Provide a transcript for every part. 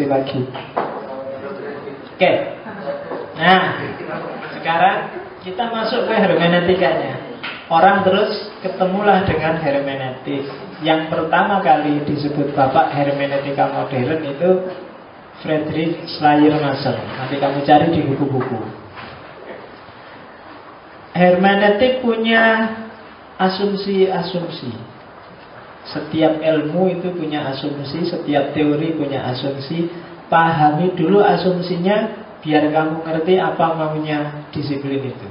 lagi. Oke. Nah, sekarang kita masuk ke hermeneutikanya. Orang terus ketemulah dengan hermeneutik. Yang pertama kali disebut bapak hermeneutika modern itu Friedrich Schleiermacher. Nanti kamu cari di buku-buku. Hermeneutik punya asumsi-asumsi. Setiap ilmu itu punya asumsi, setiap teori punya asumsi. Pahami dulu asumsinya biar kamu ngerti apa maunya disiplin itu.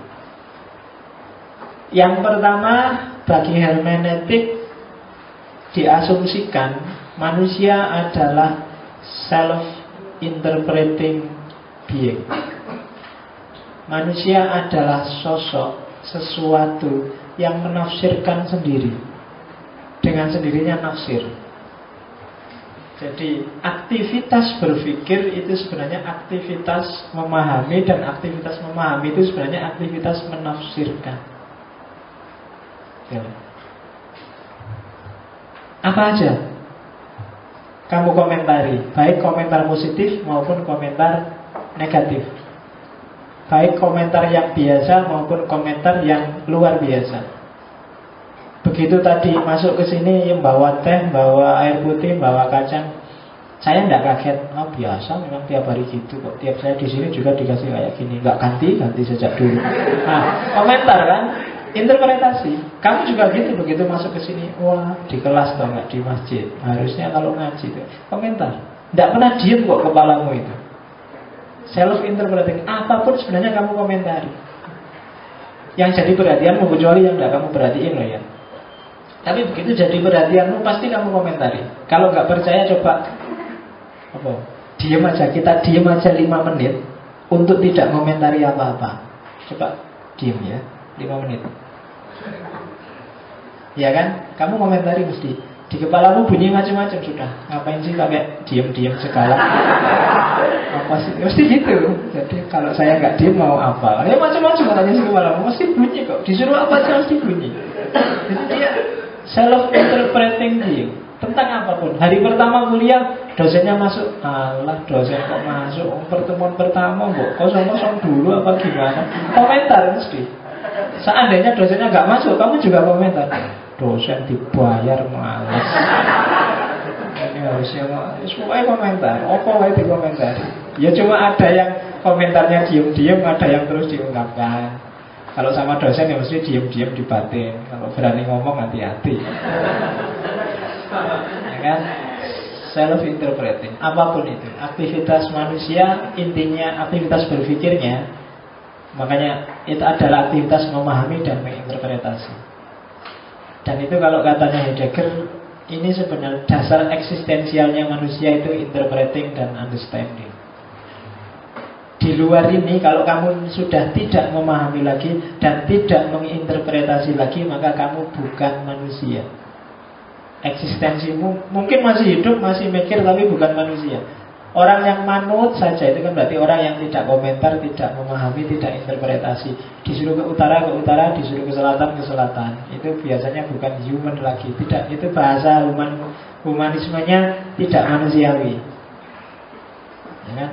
Yang pertama, bagi hermeneutik diasumsikan manusia adalah self-interpreting being. Manusia adalah sosok, sesuatu yang menafsirkan sendiri. Dengan sendirinya nafsir. Jadi aktivitas berpikir itu sebenarnya aktivitas memahami, dan aktivitas memahami itu sebenarnya aktivitas menafsirkan. Ya. Apa aja? Kamu komentari, baik komentar positif maupun komentar negatif, baik komentar yang biasa maupun komentar yang luar biasa. Begitu tadi masuk ke sini yang bawa teh, bawa air putih, bawa kacang, saya tidak kaget. Oh biasa, memang tiap hari gitu kok. Tiap saya di sini juga dikasih kayak gini, nggak ganti sejak dulu. Nah, komentar kan, interpretasi. Kamu juga gitu, begitu masuk ke sini, wah di kelas toh nggak di masjid. Harusnya kalau ngaji tuh komentar. Tidak pernah diem kok kepalamu itu. Self interpreting, apapun sebenarnya kamu komentari. Yang jadi perhatianmu kecuali yang tidak kamu perhatiin loh ya. Tapi begitu jadi perhatianmu pasti kamu komentari. Kalau nggak percaya coba diam aja, kita diam aja 5 menit untuk tidak komentari apa-apa. Coba diam ya 5 menit. Ya kan? Kamu komentari mesti. Di kepalamu bunyi macam-macam sudah. Ngapain sih pakai diam-diam segala? Apa sih? Mesti gitu. Jadi kalau saya nggak diam mau apa? Ya macam-macam katanya di kepalamu. Mesti bunyi kok. Disuruh apa aja mesti bunyi. Jadi dia self-interpreting being tentang apapun. Hari pertama kuliah, dosennya masuk. Alah, dosen kok masuk? Pertemuan pertama, kosong-kosong dulu apa gimana? Komentar mesti. Seandainya dosennya nggak masuk, kamu juga komentar. Dosen dibayar malas. Ini harusnya semuanya komentar. Apa itu komentar? Ya cuma ada yang komentarnya diam-diam, ada yang terus diungkapkan. Kalau sama dosen ya mesti diam-diam di batin. Kalau berani ngomong hati-hati. Ya kan? Self-interpreting. Apapun itu, aktivitas manusia intinya aktivitas berpikirnya. Makanya itu adalah aktivitas memahami dan menginterpretasi. Dan itu kalau katanya Heidegger, ini sebenarnya dasar eksistensialnya manusia itu interpreting dan understanding. Di luar ini, kalau kamu sudah tidak memahami lagi dan tidak menginterpretasi lagi, maka kamu bukan manusia. Eksistensimu mungkin masih hidup, masih mikir, tapi bukan manusia. Orang yang manut saja itu kan berarti orang yang tidak komentar, tidak memahami, tidak interpretasi. Disuruh ke utara, disuruh ke selatan. Itu biasanya bukan human lagi. Tidak, itu bahasa humanismenya tidak manusiawi. Ya kan?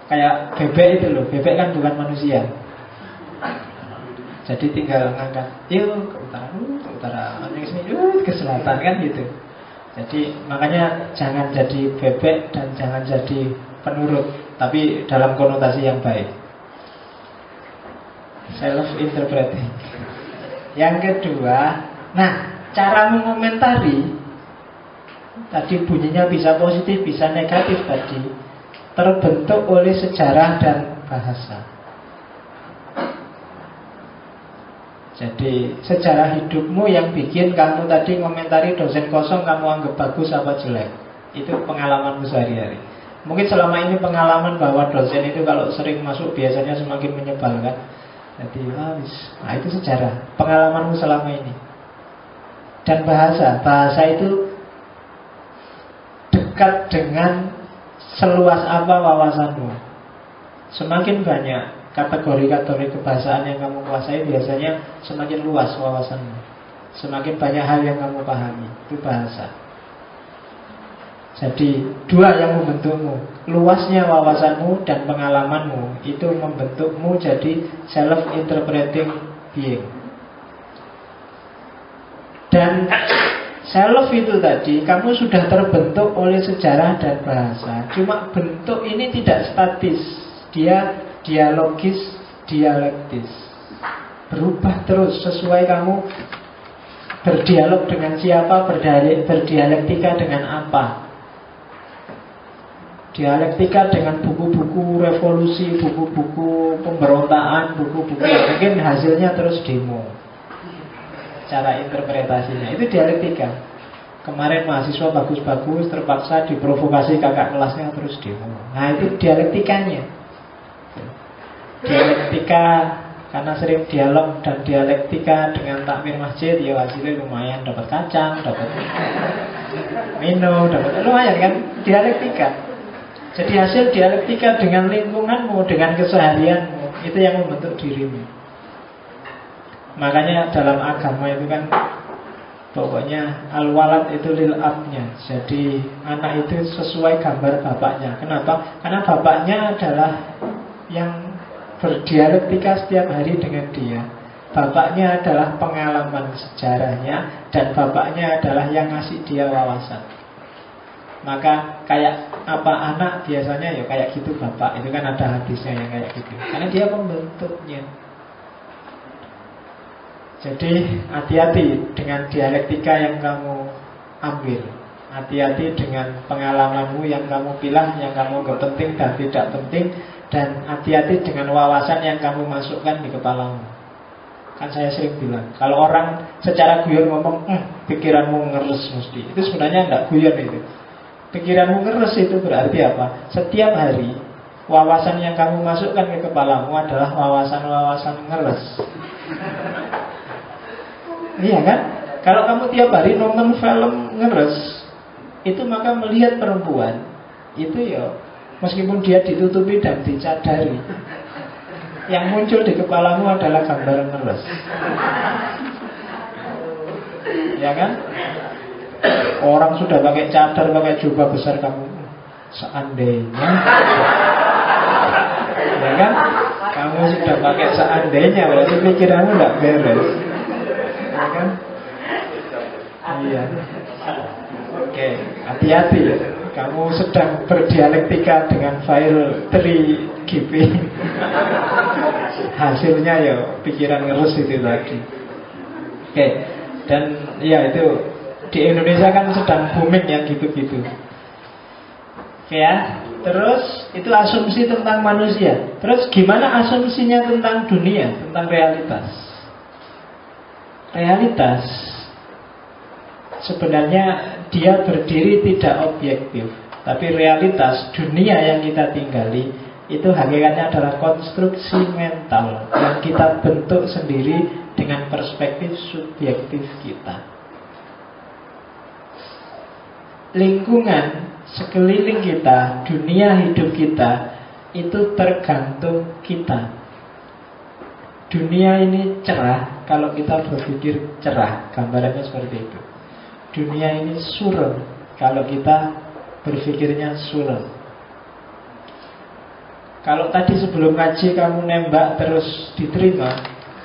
Kayak bebek itu loh, bebek kan bukan manusia. Jadi tinggal ngangkat, yuk ke utara, ke selatan kan gitu. Jadi makanya jangan jadi bebek dan jangan jadi penurut, tapi dalam konotasi yang baik. Self-interpreting. Yang kedua, nah cara mengomentari tadi bunyinya bisa positif, bisa negatif tadi. Terbentuk oleh sejarah dan bahasa. Jadi sejarah hidupmu yang bikin kamu tadi komentari dosen kosong kamu anggap bagus apa jelek. Itu pengalamanmu sehari-hari. Mungkin selama ini pengalaman bahwa dosen itu kalau sering masuk biasanya semakin menyebalkan. Jadi nah itu sejarah, pengalamanmu selama ini. Dan bahasa itu dekat dengan seluas apa wawasanmu. Semakin banyak kategori-kategori kebahasaan yang kamu kuasai, biasanya semakin luas wawasanmu. Semakin banyak hal yang kamu pahami. Itu bahasa. Jadi dua yang membentukmu, luasnya wawasanmu dan pengalamanmu, itu membentukmu jadi self-interpreting being. Dan self itu tadi, kamu sudah terbentuk oleh sejarah dan bahasa. Cuma bentuk ini tidak statis, dia dialogis, dialektis, berubah terus sesuai kamu berdialog dengan siapa, berdialektika dengan apa. Dialektika dengan buku-buku revolusi, buku-buku pemberontakan, buku-buku yang mungkin hasilnya terus demo. Cara interpretasinya itu dialektika. Kemarin mahasiswa bagus-bagus terpaksa diprovokasi kakak kelasnya terus demo. Nah itu dialektikanya. Dialektika karena sering dialog dan dialektika dengan takmir masjid, ya hasilnya lumayan, dapat kacang, dapat minum, dapat lumayan kan, dialektika. Jadi hasil dialektika dengan lingkunganmu, dengan keseharianmu, itu yang membentuk dirimu. Makanya dalam agama itu kan pokoknya al-walad itu lil abnya. Jadi anak itu sesuai gambar bapaknya. Kenapa? Karena bapaknya adalah yang berdialektika setiap hari dengan dia. Bapaknya adalah pengalaman sejarahnya, dan bapaknya adalah yang ngasih dia wawasan. Maka kayak apa anak biasanya ya kayak gitu bapak. Itu kan ada hadisnya yang kayak gitu. Karena dia pembentuknya. Jadi hati-hati dengan dialektika yang kamu ambil. Hati-hati dengan pengalamanmu yang kamu pilih, yang kamu anggap penting dan tidak penting. Dan hati-hati dengan wawasan yang kamu masukkan di kepalamu. Kan saya sering bilang, kalau orang secara guyon ngomong, pikiranmu ngeres mesti, itu sebenarnya enggak guyon itu. Pikiranmu ngeres itu berarti apa? Setiap hari wawasan yang kamu masukkan ke kepalamu adalah wawasan-wawasan ngeres. Iya kan? Kalau kamu tiap hari nonton film ngeres, itu maka melihat perempuan itu ya meskipun dia ditutupi dan dicadari, yang muncul di kepalamu adalah gambar ngeres. Ya kan? Orang sudah pakai cadar, pakai jubah besar, kamu seandainya, ya kan? Kamu sudah pakai seandainya, berarti pikiranmu nggak beres, ya kan? Iya. Oke, hati-hati ya. Kamu sedang berdialektika dengan file 3GP. Hasilnya ya pikiran ngerus itu tadi. Oke, dan ya itu di Indonesia kan sedang booming yang gitu-gitu. Oke ya. Terus itu asumsi tentang manusia. Terus gimana asumsinya tentang dunia, tentang realitas? Realitas sebenarnya dia berdiri tidak objektif. Tapi realitas dunia yang kita tinggali itu hakikatnya adalah konstruksi mental yang kita bentuk sendiri dengan perspektif subjektif kita. Lingkungan sekeliling kita, dunia hidup kita, itu tergantung kita. Dunia ini cerah kalau kita berpikir cerah, gambarannya seperti itu. Dunia ini suram kalau kita berpikirnya suram. Kalau tadi sebelum ngaji kamu nembak terus diterima,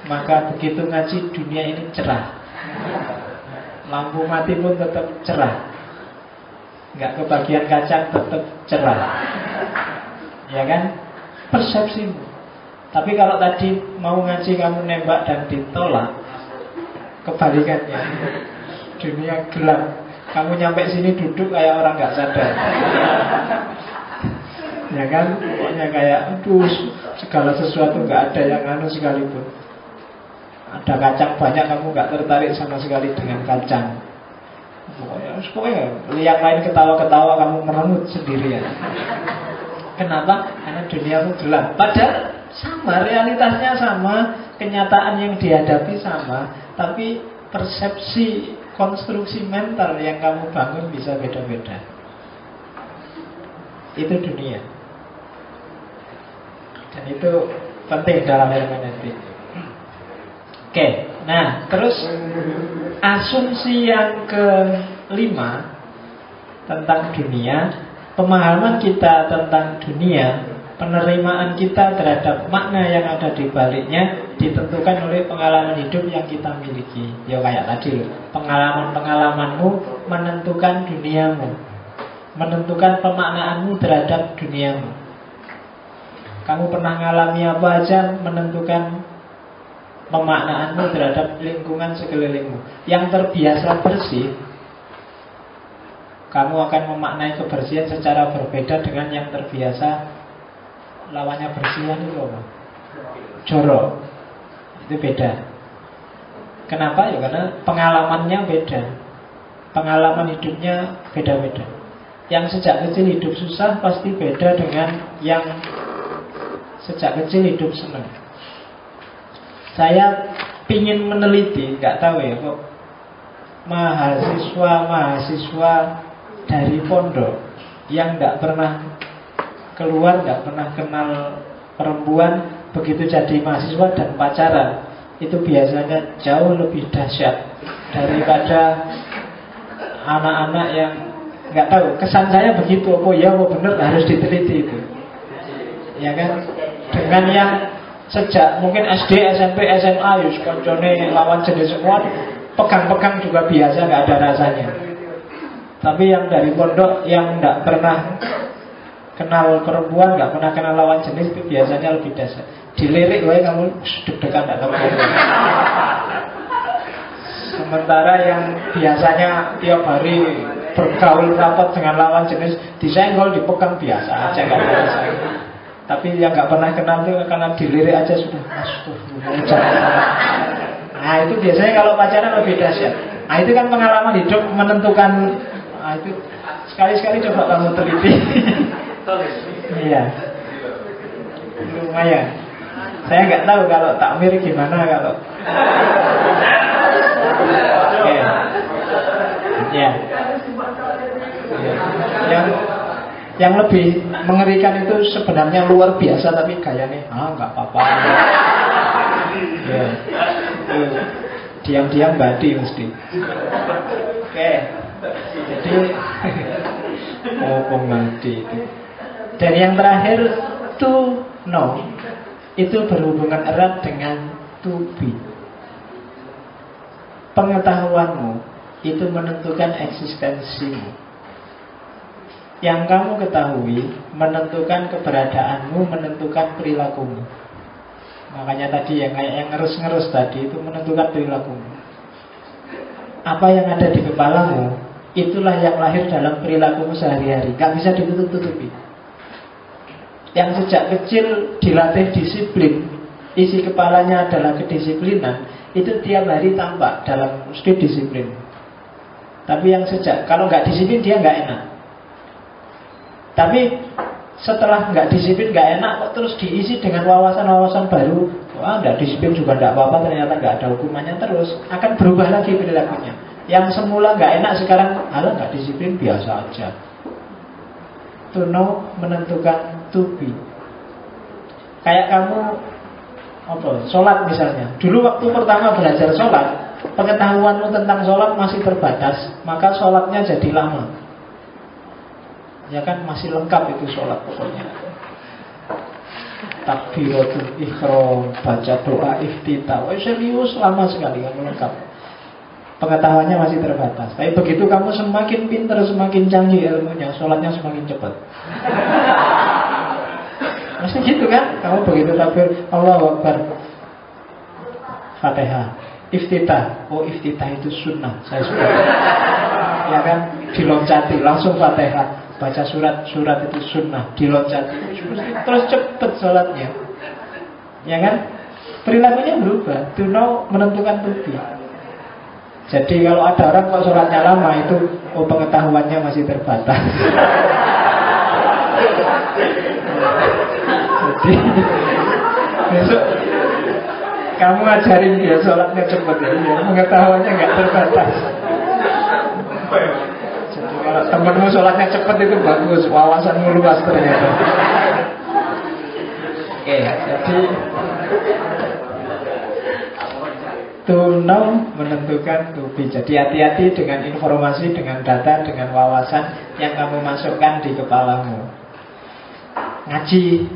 maka begitu ngaji dunia ini cerah. Lampu mati pun tetap cerah, nggak kebagian kacang tetap cerah. Ya kan? Persepsimu. Tapi kalau tadi mau ngaji kamu nembak dan ditolak, kebalikannya. Dunia gelap. Kamu nyampe sini duduk kayak orang nggak sadar. Ya kan? Pokoknya kayak aduh, segala sesuatu nggak ada yang anu sekalipun. Ada kacang banyak, kamu nggak tertarik sama sekali dengan kacang. Pokoknya lihat lain ketawa-ketawa, kamu merengut sendirian. Kenapa? Karena duniamu gelap. Padahal sama, realitasnya sama, kenyataan yang dihadapi sama, tapi persepsi, konstruksi mental yang kamu bangun bisa beda-beda. Itu dunia. Dan itu penting dalam hermeneutik. Oke, nah terus asumsi yang kelima tentang dunia, pemahaman kita tentang dunia, penerimaan kita terhadap makna yang ada di baliknya ditentukan oleh pengalaman hidup yang kita miliki. Ya kayak tadi loh, pengalaman-pengalamanmu menentukan duniamu, menentukan pemaknaanmu terhadap duniamu. Kamu pernah ngalami apa aja menentukan pemaknaanmu terhadap lingkungan sekelilingmu. Yang terbiasa bersih, kamu akan memaknai kebersihan secara berbeda dengan yang terbiasa. Lawannya bersihan itu apa? Jorok. Itu beda. Kenapa? Ya karena pengalamannya beda. Pengalaman hidupnya beda-beda. Yang sejak kecil hidup susah pasti beda dengan yang sejak kecil hidup senang. Saya pingin meneliti, nggak tahu ya kok mahasiswa dari pondok yang nggak pernah keluar, nggak pernah kenal perempuan, begitu jadi mahasiswa dan pacaran, itu biasanya jauh lebih dahsyat daripada anak-anak yang nggak tahu. Kesan saya begitu, oh ya, oh bener, harus diteliti itu, ya kan? Dengan yang sejak mungkin SD, SMP, SMA, yus koncone lawan jenis semua, pegang-pegang juga biasa, nggak ada rasanya. Tapi yang dari pondok yang nggak pernah kenal perempuan, nggak pernah kenal lawan jenis, itu biasanya lebih dasar. Dilirik, wah kamu deg-degan nggak tahu. Sementara yang biasanya tiap hari bergaul rapat dengan lawan jenis, disenggol, dipegang biasa aja, nggak ada rasanya. Tapi yang nggak pernah kenal itu karena dilirik aja sudah nah itu biasanya kalau pacaran lebih dahsyat. Nah itu kan pengalaman hidup menentukan. Nah itu sekali-sekali coba kamu teliti. Iya, lumayan. Saya nggak tahu kalau takmir gimana kalau. Ya. Yang lebih mengerikan itu sebenarnya luar biasa, tapi gayanya nggak apa-apa. Ya. Diam-diam badi mesti. Oke. Jadi mati itu. Dan yang terakhir to know, itu berhubungan erat dengan to be. Pengetahuanmu itu menentukan eksistensimu. Yang kamu ketahui menentukan keberadaanmu, menentukan perilakumu. Makanya tadi yang kayak yang ngerus-ngerus tadi itu menentukan perilakumu. Apa yang ada di kepalamu, itulah yang lahir dalam perilakumu sehari-hari. Gak bisa ditutup-tutupi. Yang sejak kecil dilatih disiplin, isi kepalanya adalah kedisiplinan, itu tiap hari tampak dalam disiplin. Tapi yang sejak, kalau nggak disiplin dia nggak enak. Tapi setelah nggak disiplin, nggak enak, kok terus diisi dengan wawasan-wawasan baru. Wah, nggak disiplin juga nggak apa-apa, ternyata nggak ada hukumannya, terus akan berubah lagi perilakunya. Yang semula nggak enak sekarang, halah nggak disiplin, biasa aja. To know menentukan to be. Kayak kamu sholat misalnya. Dulu waktu pertama belajar sholat, pengetahuanmu tentang sholat masih terbatas, maka sholatnya jadi lama. Ya kan masih lengkap itu sholat pokoknya. Takbiratul ihram, baca doa iftitah. Serius lama sekali kamu lengkap. Pengetahuannya masih terbatas. Tapi begitu kamu semakin pintar, semakin canggih ilmunya, sholatnya semakin cepat. Masih gitu kan? Kamu begitu takbir Allahu Akbar, Fatihah, iftitah. Oh iftitah itu sunnah, saya suka. Ya kan? Diloncati langsung Fatihah. Baca surat itu sunnah, diloncati, terus cepet sholatnya. Ya kan? Perilakunya berubah. To know menentukan to be. Jadi kalau ada orang kok sholatnya lama, itu pengetahuannya masih terbatas. Jadi besok kamu ajarin dia sholatnya cepet ya, pengetahuannya nggak terbatas. Kalau temenmu sholatnya cepat itu bagus, wawasanmu luas ternyata. Oke, jadi To know menentukan to be. Jadi hati-hati dengan informasi, dengan data, dengan wawasan yang kamu masukkan di kepalamu. Ngaji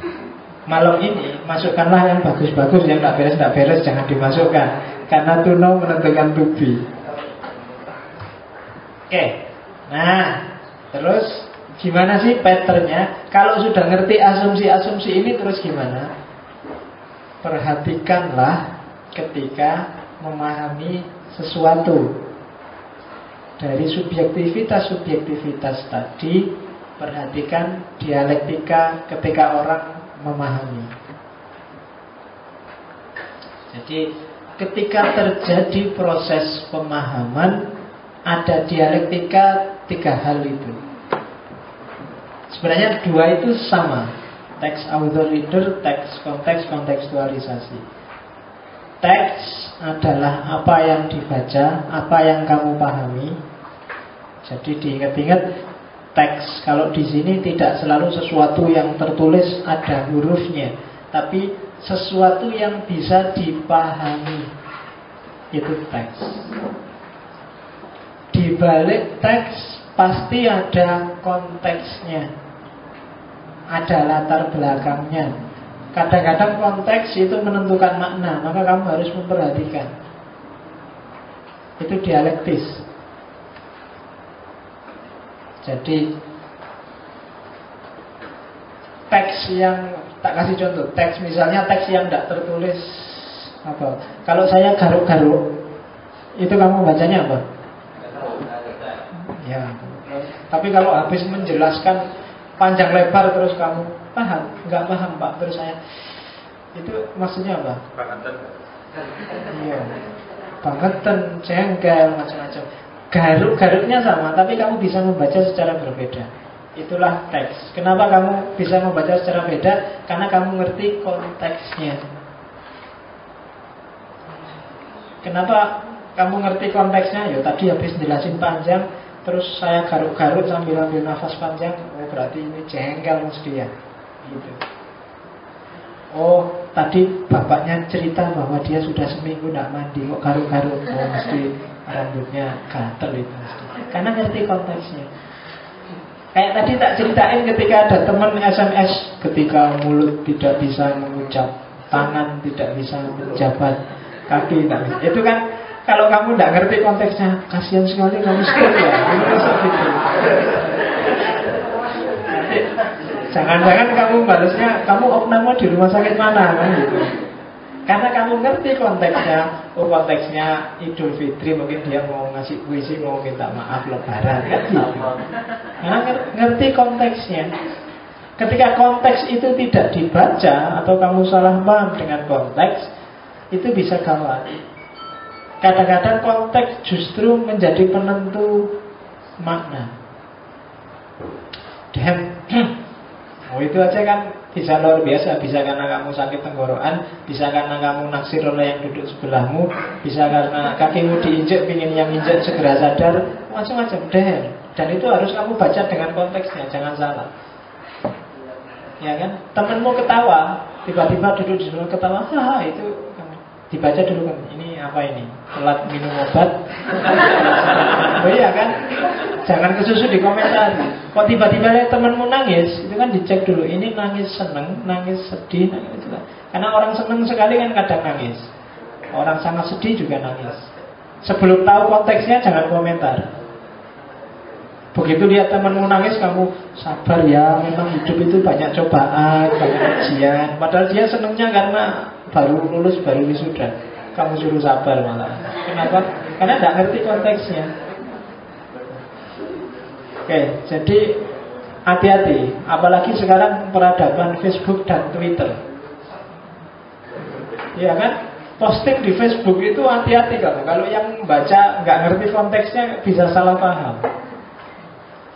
malam ini, masukkanlah yang bagus-bagus, yang tak beres jangan dimasukkan. Karena to know menentukan to be. Oke. Nah, terus gimana sih patternnya? Kalau sudah ngerti asumsi-asumsi ini, terus gimana? Perhatikanlah ketika memahami sesuatu. Dari subjektivitas tadi, perhatikan dialektika ketika orang memahami. Jadi ketika terjadi proses pemahaman, ada dialektika 3 hal itu. Sebenarnya 2 itu sama. Teks author reader, teks konteks, kontekstualisasi. Teks adalah apa yang dibaca, apa yang kamu pahami. Jadi diingat-ingat, teks kalau di sini tidak selalu sesuatu yang tertulis ada hurufnya, tapi sesuatu yang bisa dipahami. Itu teks. Di balik teks pasti ada konteksnya, ada latar belakangnya. Kadang-kadang konteks itu menentukan makna, maka kamu harus memperhatikan. Itu dialektis. Jadi teks yang, tak kasih contoh, teks misalnya teks yang tidak tertulis apa. Kalau saya garuk-garuk, itu kamu bacanya apa? Ya. Tapi kalau habis menjelaskan panjang lebar terus kamu paham? Enggak paham Pak, terus saya, itu maksudnya apa? Bangetan. Iya, bangetan, jengkel, macam-macam. Garuk-garuknya sama, tapi kamu bisa membaca secara berbeda. Itulah teks. Kenapa kamu bisa membaca secara beda? Karena kamu ngerti konteksnya. Kenapa kamu ngerti konteksnya? Ya tadi habis jelasin panjang, terus saya garuk-garuk sambil ambil nafas panjang. Oh berarti ini jengkel mesti ya gitu. Oh tadi bapaknya cerita bahwa dia sudah seminggu tidak mandi, kok garuk-garuk. Oh mesti rambutnya gatel itu mesti. Karena ngerti konteksnya. Kayak tadi tak ceritain ketika ada teman SMS, ketika mulut tidak bisa mengucap, tangan tidak bisa menjabat, kaki tidak bisa. Itu kan kalau kamu tidak ngerti konteksnya, kasihan sekali kamu skip ya. Itu gitu. Nanti jangan-jangan kamu balasnya, kamu opname di rumah sakit mana kan gitu. Karena kamu ngerti konteksnya. Oh konteksnya Idul Fitri, mungkin dia mau ngasih puisi, mau minta maaf Lebaran kan gitu. Karena ngerti konteksnya. Ketika konteks itu tidak dibaca atau kamu salah paham dengan konteks, itu bisa gawat. Kadang-kadang konteks justru menjadi penentu makna. Dan oh itu aja kan bisa luar biasa. Bisa karena kamu sakit tenggorokan, bisa karena kamu naksir oleh yang duduk sebelahmu, bisa karena kakimu diinjek, pingin yang injek segera sadar, macam-macam deh. Dan itu harus kamu baca dengan konteksnya, jangan salah. Ya kan? Temenmu ketawa, tiba-tiba duduk di sebelah ketawa, haha itu dibaca dulu kan, ini apa ini? Telat minum obat. Oh iya kan? Jangan kesusu di komentar. Kok tiba-tiba lihat temanmu nangis, itu kan dicek dulu, ini nangis seneng, nangis sedih, nangis juga. Karena orang seneng sekali kan kadang nangis. Orang sangat sedih juga nangis. Sebelum tahu konteksnya jangan komentar. Begitu lihat temanmu nangis, kamu sabar ya, memang hidup itu banyak cobaan, banyak ujian. Padahal dia senengnya karena baru lulus, baru wisuda. Kamu suruh sabar malah. Kenapa? Karena tidak ngerti konteksnya. Oke, jadi hati-hati. Apalagi sekarang peradaban Facebook dan Twitter. Iya kan? Posting di Facebook itu hati-hati kamu. Kalau yang baca nggak ngerti konteksnya bisa salah paham.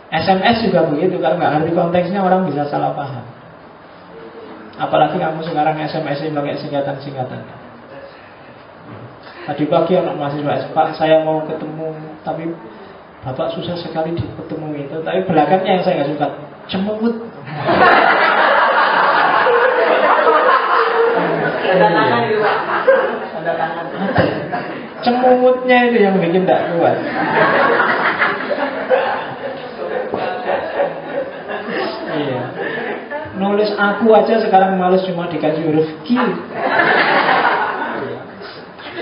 SMS juga begitu. Kalau nggak ngerti konteksnya orang bisa salah paham. Apalagi kamu sekarang SMS-in pakai singkatan-singkatan. Tadi pagi anak mahasiswa, Pak saya mau ketemu, tapi Bapak susah sekali ketemu itu. Tapi belakangnya yang saya nggak suka, cemut. Tanda tangan itu Pak. Tanda tangan. Cemutnya itu yang bikin tidak kuat. Iya. Nulis aku aja sekarang males, cuma dikasih huruf Q.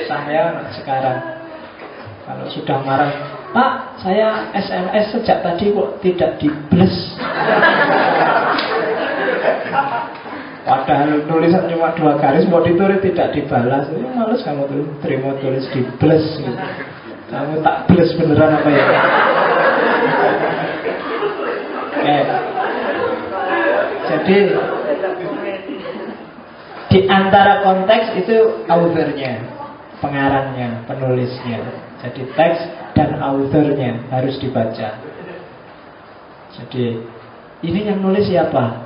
Saya sekarang kalau sudah marah, Pak, saya SMS sejak tadi kok tidak dibles. Padahal tulisan cuma 2 garis, mau ditulis tidak dibalas. Ini males kamu tuh terima tulis dibles gitu. Kamu tak bles beneran apa ya? Oke. Jadi di antara konteks itu authornya, pengarangnya, penulisnya. Jadi teks dan authornya harus dibaca. Jadi ini yang nulis siapa?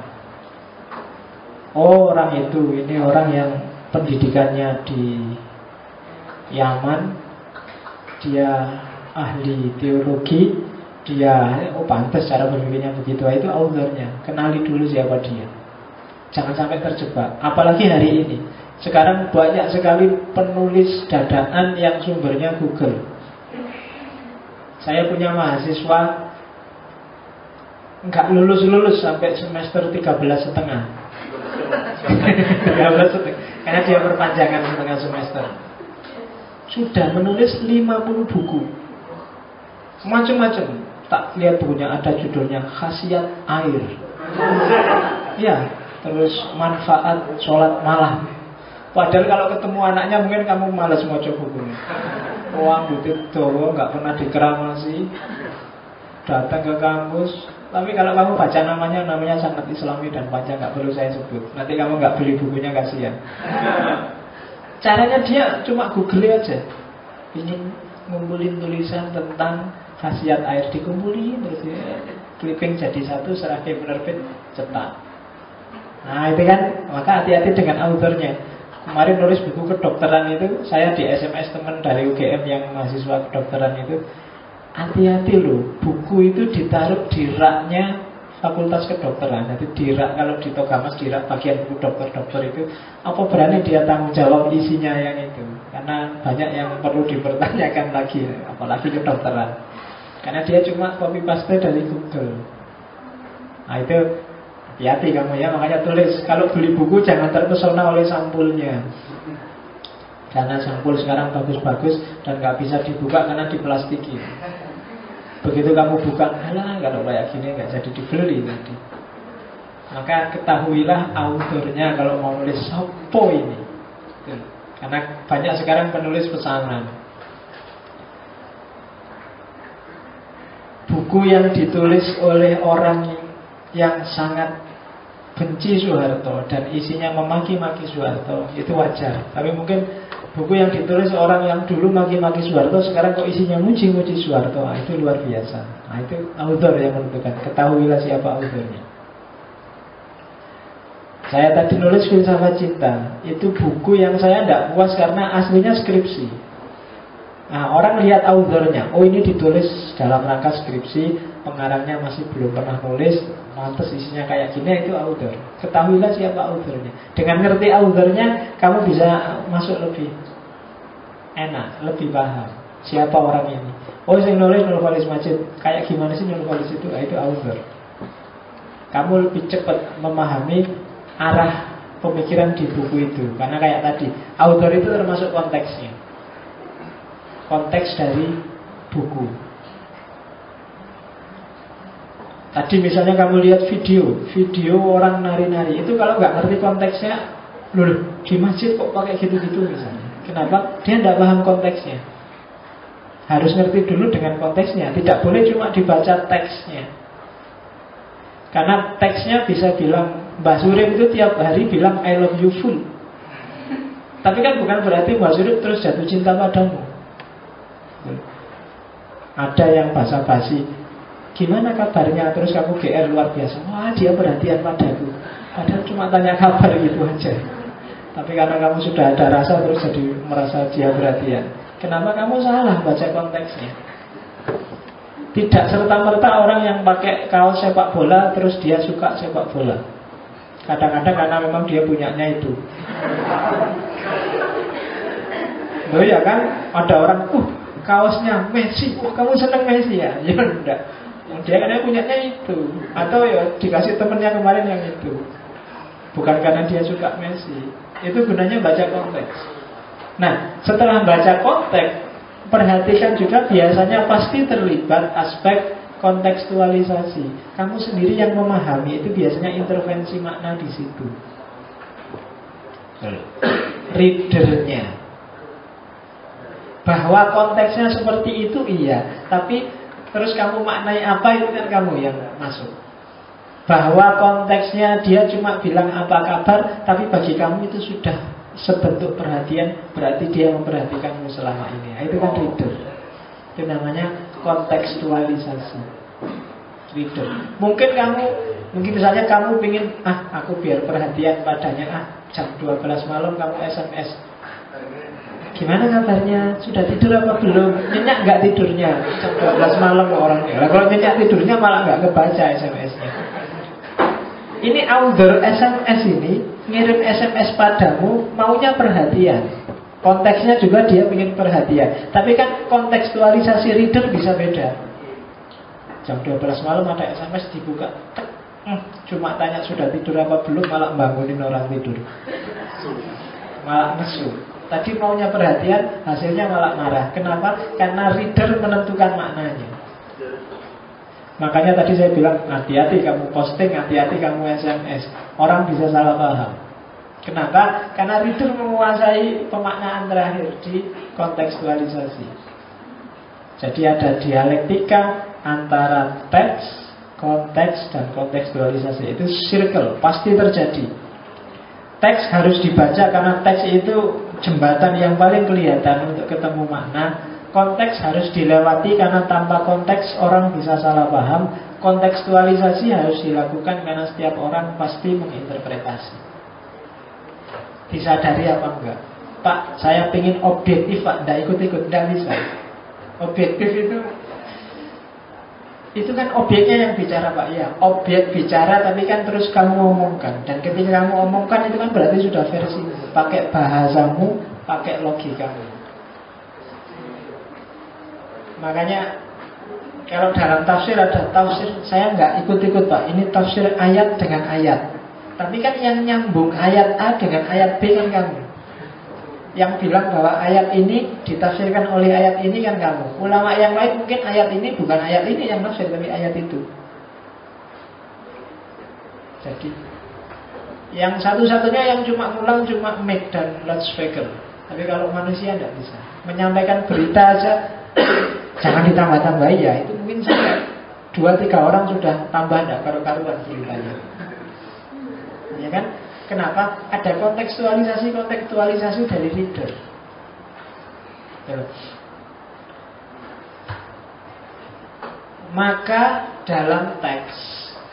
Oh, orang itu, ini orang yang pendidikannya di Yaman, dia ahli teologi, dia pantas cara berpikirnya begitu. Itu authornya. Kenali dulu siapa dia. Jangan sampai terjebak. Apalagi hari ini. Sekarang banyak sekali penulis dadakan yang sumbernya Google. Saya punya mahasiswa nggak lulus-lulus sampai semester 13,5. Karena dia perpanjangan setengah semester. Sudah menulis 50 buku, macam-macam. Tak lihat bukunya, ada judulnya Khasiat Air. Ya, terus manfaat sholat malam. Padahal kalau ketemu anaknya mungkin kamu malas mau coba bukunya. Uang butuh doang, nggak pernah dikeramasi, datang ke kampus. Tapi kalau kamu baca namanya sangat islami dan panjang, nggak perlu saya sebut. Nanti kamu nggak beli bukunya, kasihan. Caranya dia cuma Google aja. Ingin ngumpulin tulisan tentang khasiat air, dikumpulin terus ya, clipping jadi satu, serah ke penerbit, cetak. Nah itu kan, maka hati-hati dengan authornya. Kemarin nulis buku kedokteran itu, saya di SMS teman dari UGM yang mahasiswa kedokteran itu, hati-hati loh, buku itu ditaruh di raknya Fakultas Kedokteran. Jadi di rak, kalau di Togamas di rak bagian buku dokter-dokter itu, apa berani dia tanggung jawab isinya yang itu? Karena banyak yang perlu dipertanyakan lagi, apalagi kedokteran. Karena dia cuma copy paste dari Google. Nah itu hati-hati kamu ya, makanya tulis. Kalau beli buku jangan terpesona oleh sampulnya. Karena sampul sekarang bagus-bagus dan nggak bisa dibuka karena diplastiki. Begitu kamu buka, alah kalau kayak gini nggak jadi dibeli tadi. Maka ketahuilah autornya kalau mau nulis sopo ini. Karena banyak sekarang penulis pesanan. Buku yang ditulis oleh orang yang sangat benci Soeharto dan isinya memaki-maki Soeharto, itu wajar. Tapi mungkin buku yang ditulis orang yang dulu maki-maki Soeharto, sekarang kok isinya muji-muji Soeharto, nah, itu luar biasa. Nah itu author yang menentukan. Ketahuilah siapa authornya. Saya tadi nulis Filsafat Cinta, itu buku yang saya tidak puas karena aslinya skripsi. Nah orang lihat authornya, oh ini ditulis dalam rangka skripsi, pengarangnya masih belum pernah nulis, mantas isinya kayak gini, itu author. Ketahuilah siapa authornya. Dengan ngerti authornya, kamu bisa masuk lebih enak, lebih paham siapa orang ini. Oh saya nulis Nurholis Majid, kayak gimana sih Nurholis itu? Nah, itu author. Kamu lebih cepat memahami arah pemikiran di buku itu. Karena kayak tadi, author itu termasuk konteksnya, konteks dari buku. Tadi misalnya kamu lihat video orang nari-nari, itu kalau nggak ngerti konteksnya, loh di masjid kok pakai gitu-gitu misalnya. Kenapa? Dia tidak paham konteksnya. Harus ngerti dulu dengan konteksnya. Tidak boleh cuma dibaca teksnya. Karena teksnya bisa bilang, Mbah Surip itu tiap hari bilang I love you full. Tapi kan bukan berarti Mbah Surip terus jatuh cinta padamu. Ada yang basa-basi, gimana kabarnya, terus kamu GR luar biasa, wah dia perhatian padaku, padahal cuma tanya kabar gitu aja. Tapi karena kamu sudah ada rasa, terus jadi merasa dia perhatian. Kenapa kamu salah baca konteksnya? Tidak serta-merta orang yang pakai kaos sepak bola terus dia suka sepak bola. Kadang-kadang karena memang dia punyanya itu. Loh ya kan, ada orang, kaosnya Messi, kamu seneng Messi ya? Ya enggak. Dia karena punyanya itu, atau ya dikasih temennya kemarin yang itu. Bukan karena dia suka Messi. Itu gunanya baca konteks. Nah, setelah baca konteks, perhatikan juga biasanya pasti terlibat aspek kontekstualisasi. Kamu sendiri yang memahami, itu biasanya intervensi makna di situ. Readernya, bahwa konteksnya seperti itu iya, tapi terus kamu maknai apa, itu kan kamu yang masuk. Bahwa konteksnya dia cuma bilang apa kabar, tapi bagi kamu itu sudah sebentuk perhatian, berarti dia memperhatikanmu selama ini. Itu kan reader. Itu namanya kontekstualisasi. Reader. Mungkin misalnya kamu ingin, aku biar perhatian padanya, jam 12 malam kamu SMS. Gimana kabarnya? Sudah tidur apa belum? Nyenyak nggak tidurnya? Jam 12 malam orangnya. Lah kalau nyenyak tidurnya malah nggak kebaca SMS-nya. Ini author SMS ini ngirim SMS padamu maunya perhatian. Konteksnya juga dia ingin perhatian. Tapi kan kontekstualisasi reader bisa beda. Jam 12 malam ada SMS dibuka, cuma tanya sudah tidur apa belum, malah bangunin orang tidur, malah nesu. Tadi maunya perhatian, hasilnya malah marah. Kenapa? Karena reader menentukan maknanya. Makanya tadi saya bilang, hati-hati kamu posting, hati-hati kamu SMS. Orang bisa salah paham. Kenapa? Karena reader menguasai pemaknaan terakhir di kontekstualisasi. Jadi ada dialektika antara teks, konteks, dan kontekstualisasi. Itu circle, pasti terjadi. Teks harus dibaca karena teks itu jembatan yang paling kelihatan untuk ketemu makna. Konteks harus dilewati karena tanpa konteks orang bisa salah paham. Kontekstualisasi harus dilakukan karena setiap orang pasti menginterpretasi. Disadari apa enggak? Pak, saya ingin objektif Pak, tidak ikut-ikut, tidak bisa. Objektif itu kan objeknya yang bicara Pak. Ya, objek bicara tapi kan terus kamu omongkan. Dan ketika kamu omongkan itu kan berarti sudah versi. Pakai bahasamu, pakai logikamu. Makanya kalau dalam tafsir ada tafsir, saya nggak ikut-ikut Pak, ini tafsir ayat dengan ayat. Tapi kan yang nyambung ayat A dengan ayat B kan kamu. Yang bilang bahwa ayat ini ditafsirkan oleh ayat ini kan kamu. Ulama yang lain mungkin ayat ini bukan ayat ini yang tafsir, tapi ayat itu. Jadi yang satu-satunya yang cuma ngulang cuma mic dan loudspeaker. Tapi kalau manusia tidak bisa. Menyampaikan berita aja jangan ditambah-tambah ya. Itu mungkin saya 2-3 orang sudah tambah tidak karu-karuan beritanya. Ya kan? Kenapa? Ada kontekstualisasi dari reader. Maka dalam teks,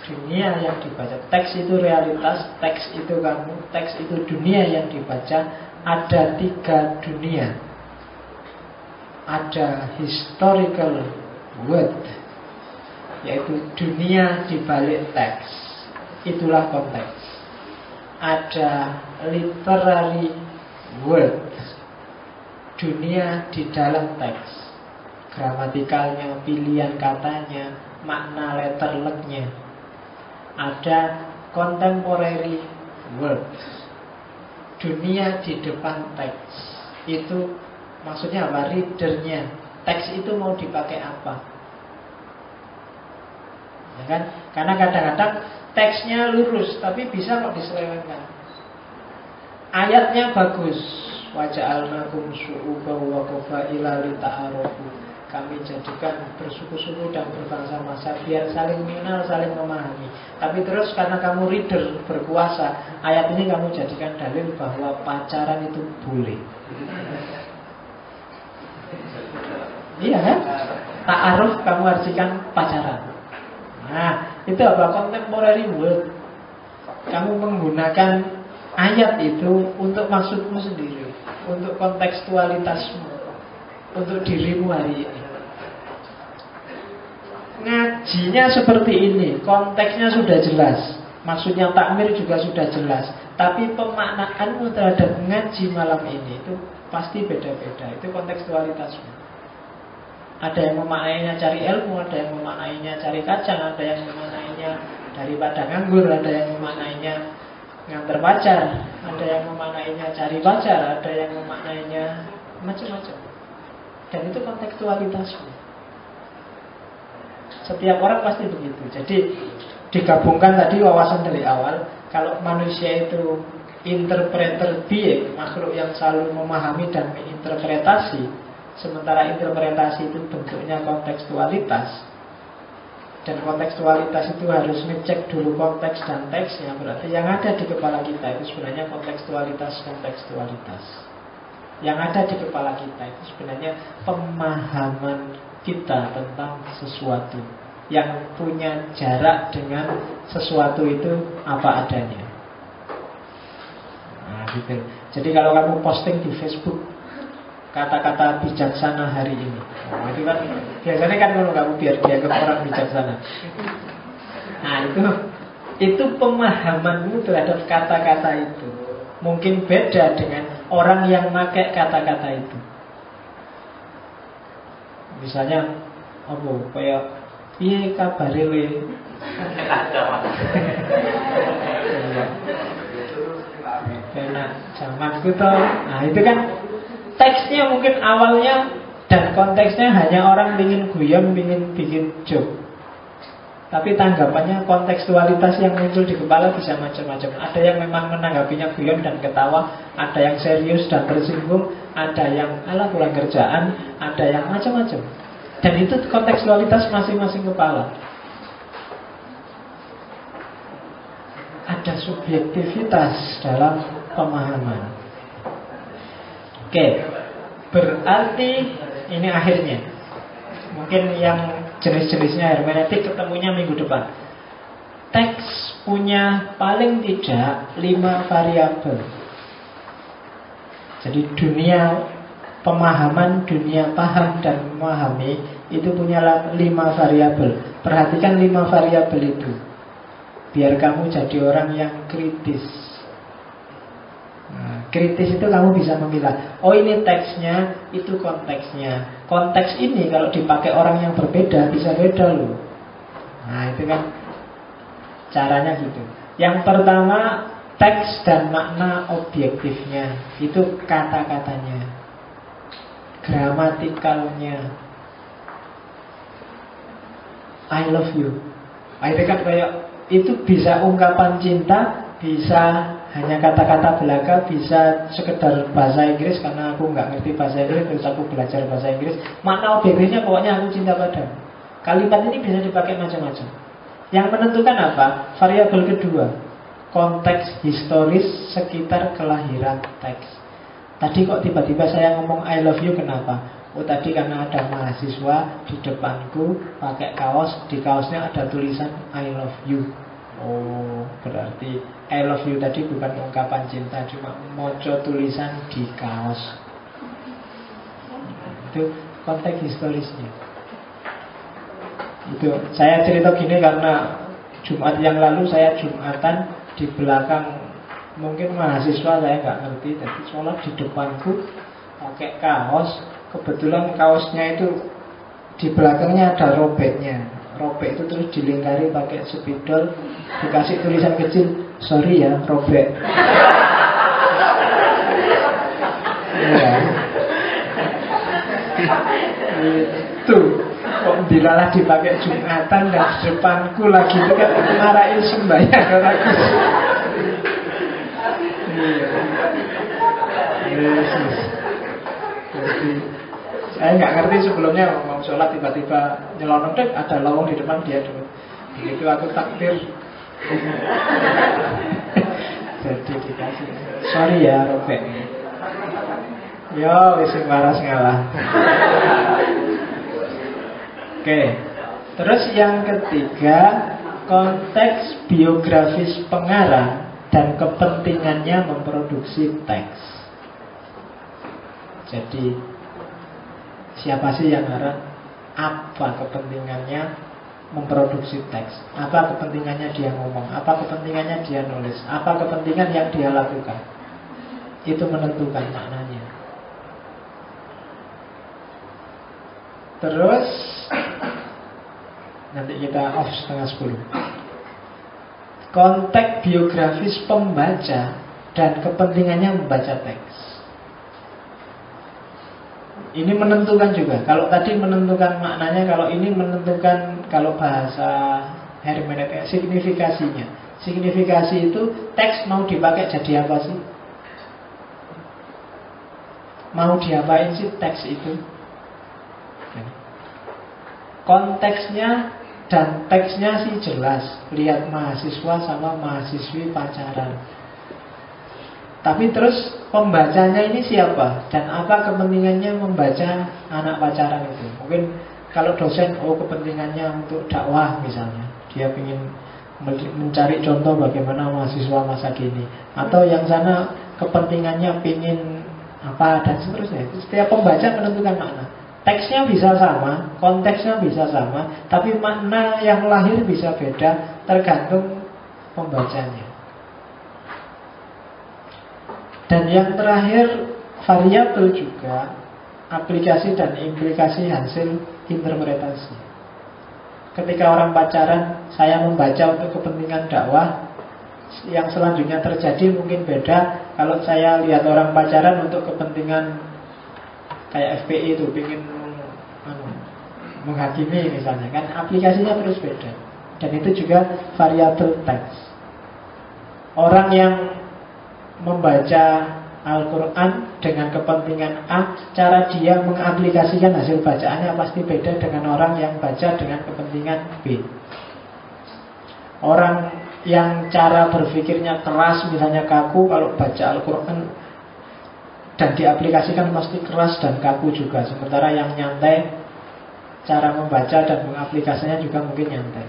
dunia yang dibaca, teks itu realitas, teks itu kamu, teks itu dunia yang dibaca. Ada 3 dunia. Ada historical world, yaitu dunia di balik teks. Itulah konteks. Ada literary world, dunia di dalam teks. Gramatikalnya, pilihan katanya, makna letter luck-nya. Ada contemporary world, dunia di depan teks. Itu maksudnya apa? Readernya. Teks itu mau dipakai apa? Ya kan? Karena kadang-kadang teksnya lurus, tapi bisa kok diselewengkan. Ayatnya bagus. Waja'alnakum syu'uban wa qabaila lita'arafu. Kami jadikan bersuku-suku dan berbangsa-bangsa biar saling mengenal, saling memahami. Tapi terus karena kamu reader berkuasa, ayat ini kamu jadikan dalil bahwa pacaran itu boleh. Iya kan? Ta'aruf kamu artikan pacaran. Nah, itu apa? Contemporary world. Kamu menggunakan ayat itu untuk maksudmu sendiri, untuk kontekstualitasmu, untuk dirimu hari ini. Ngajinya seperti ini, konteksnya sudah jelas. Maksudnya takmir juga sudah jelas. Tapi pemaknaanmu terhadap ngaji malam ini itu pasti beda-beda. Itu kontekstualitasmu. Ada yang memaknainya cari ilmu, ada yang memaknainya cari kacang, ada yang memaknainya daripada nganggur, ada yang memaknainya nganter pacar, ada yang memaknainya cari pacar, ada yang memaknainya macam-macam. Dan itu kontekstualitasmu. Setiap orang pasti begitu. Jadi digabungkan tadi wawasan dari awal. Kalau manusia itu interpreter being, makhluk yang selalu memahami dan menginterpretasi, sementara interpretasi itu bentuknya kontekstualitas, dan kontekstualitas itu harus ngecek dulu konteks dan teksnya. Berarti yang ada di kepala kita itu sebenarnya kontekstualitas. Yang ada di kepala kita itu sebenarnya pemahaman kita tentang sesuatu, yang punya jarak dengan sesuatu itu apa adanya. Nah, gitu. Jadi kalau kamu posting di Facebook kata-kata bijaksana hari ini, nah, itu kan biasanya kan kalau kamu biar dia ke orang bijaksana. Nah, itu pemahamanmu terhadap kata-kata itu mungkin beda dengan orang yang pakai kata-kata itu. Misalnya apa kayak piye kabare we? Enak zamanku toh. Nah, itu kan teksnya mungkin awalnya dan konteksnya hanya orang ingin guyon, ingin bikin joke. Tapi tanggapannya kontekstualitas yang muncul di kepala bisa macam-macam. Ada yang memang menanggapinya guyon dan ketawa, ada yang serius dan tersinggung, ada yang ala pulang kerjaan, ada yang macam-macam. Dan itu kontekstualitas masing-masing kepala. Ada subjektivitas dalam pemahaman. Oke, berarti ini akhirnya. Mungkin yang jenis-jenisnya hermeneutik ketemunya minggu depan. Teks punya paling tidak 5 variabel. Jadi dunia pemahaman, dunia paham dan memahami itu punya 5 variabel. Perhatikan 5 variabel itu, biar kamu jadi orang yang kritis. Nah, kritis itu kamu bisa memilah. Oh, ini teksnya, itu konteksnya. Konteks ini kalau dipakai orang yang berbeda bisa beda loh. Nah, itu kan caranya gitu. Yang pertama, teks dan makna objektifnya. Itu kata-katanya, gramatikalnya. I love you. Itu kan kayak itu bisa ungkapan cinta, bisa hanya kata-kata belaka, bisa sekedar bahasa Inggris karena aku nggak ngerti bahasa Inggris terus aku belajar bahasa Inggris. Makna objektifnya pokoknya aku cinta padamu. Kalimat ini bisa dipakai macam-macam. Yang menentukan apa? Variabel kedua, konteks historis sekitar kelahiran teks. Tadi kok tiba-tiba saya ngomong I love you, kenapa? Oh, tadi karena ada mahasiswa di depanku pakai kaos, di kaosnya ada tulisan I love you. Oh, berarti I love you tadi bukan ungkapan cinta, cuma moco tulisan di kaos. Itu konteks historisnya. Itu saya cerita gini karena Jumat yang lalu saya Jumatan di belakang, mungkin mahasiswa saya nggak ngerti, tapi sholat di depanku pakai kaos. Kebetulan kaosnya itu di belakangnya ada robeknya. Robek itu terus dilingkari pakai spidol, dikasih tulisan kecil, sorry ya robek. Ya. Itu kok dilalah dipakai Jumatan dan di depanku lagi itu kan marahin sembahyang kataku. Yesus. Jadi saya nggak ngerti sebelumnya mau sholat tiba-tiba nyelonong dek ada lowong di depan dia dulu. Begitu aku takbir, jadi dikasih sorry ya robek. Yo wis waras ngalah. Oke. Terus yang ketiga, konteks biografis pengarang dan kepentingannya memproduksi teks. Jadi siapa sih yang ngarang? Apa kepentingannya? memproduksi teks? Apa kepentingannya dia ngomong? Apa kepentingannya dia nulis? Apa kepentingan yang dia lakukan? Itu menentukan maknanya. Terus nanti kita off 9:30. Konteks biografis pembaca dan kepentingannya membaca teks. Ini menentukan juga. Kalau tadi menentukan maknanya, kalau ini menentukan, kalau bahasa hermeneutika, signifikasinya. Signifikasi itu teks mau dipakai jadi apa sih? Mau diapain sih teks itu? Konteksnya dan teksnya sih jelas. Lihat mahasiswa sama mahasiswi pacaran. Tapi terus pembacanya ini siapa? Dan apa kepentingannya membaca anak pacaran itu? Mungkin kalau dosen, kepentingannya untuk dakwah misalnya. Dia ingin mencari contoh bagaimana mahasiswa masa kini. Atau yang sana kepentingannya ingin apa dan seterusnya. Setiap pembaca menentukan makna. Teksnya bisa sama, konteksnya bisa sama, tapi makna yang lahir bisa beda tergantung pembacanya. Dan yang terakhir, variabel juga aplikasi dan implikasi hasil interpretasi. Ketika orang pacaran, saya membaca untuk kepentingan dakwah, yang selanjutnya terjadi mungkin beda. Kalau saya lihat orang pacaran untuk kepentingan kayak FPI itu, ingin menghakimi misalnya, kan aplikasinya terus beda. Dan itu juga variabel teks. Orang yang membaca Al-Quran dengan kepentingan A, cara dia mengaplikasikan hasil bacaannya pasti beda dengan orang yang baca dengan kepentingan B. Orang yang cara berpikirnya keras, misalnya kaku, kalau baca Al-Quran dan diaplikasikan pasti keras dan kaku juga. Sementara yang nyantai, cara membaca dan mengaplikasinya juga mungkin nyantai.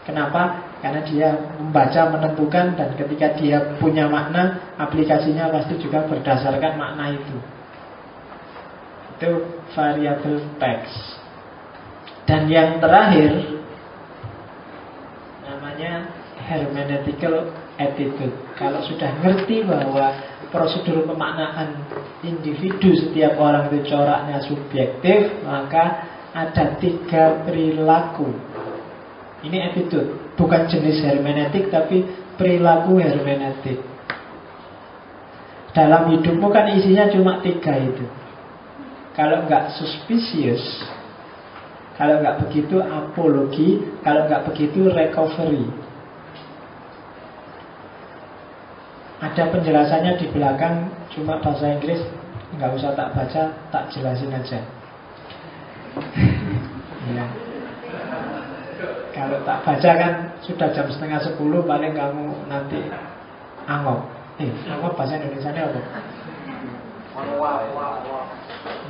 Kenapa? Karena dia membaca menentukan, dan ketika dia punya makna, aplikasinya pasti juga berdasarkan makna itu. Itu variabel teks. Dan yang terakhir namanya hermeneutical attitude. Kalau sudah ngerti bahwa prosedur pemaknaan individu setiap orang itu coraknya subjektif, maka ada 3 perilaku. Ini attitude, bukan jenis hermeneutik, tapi perilaku hermeneutik. Dalam hidupmu kan isinya cuma 3 itu. Kalau nggak suspicious, kalau nggak begitu apologi, kalau nggak begitu recovery. Ada penjelasannya di belakang, cuma bahasa Inggris, nggak usah tak baca, tak jelasin aja. Ya. Kalau tak baca kan sudah jam 9:30, paling kamu nanti angop. Angop bahasa Indonesianya apa? Menguap.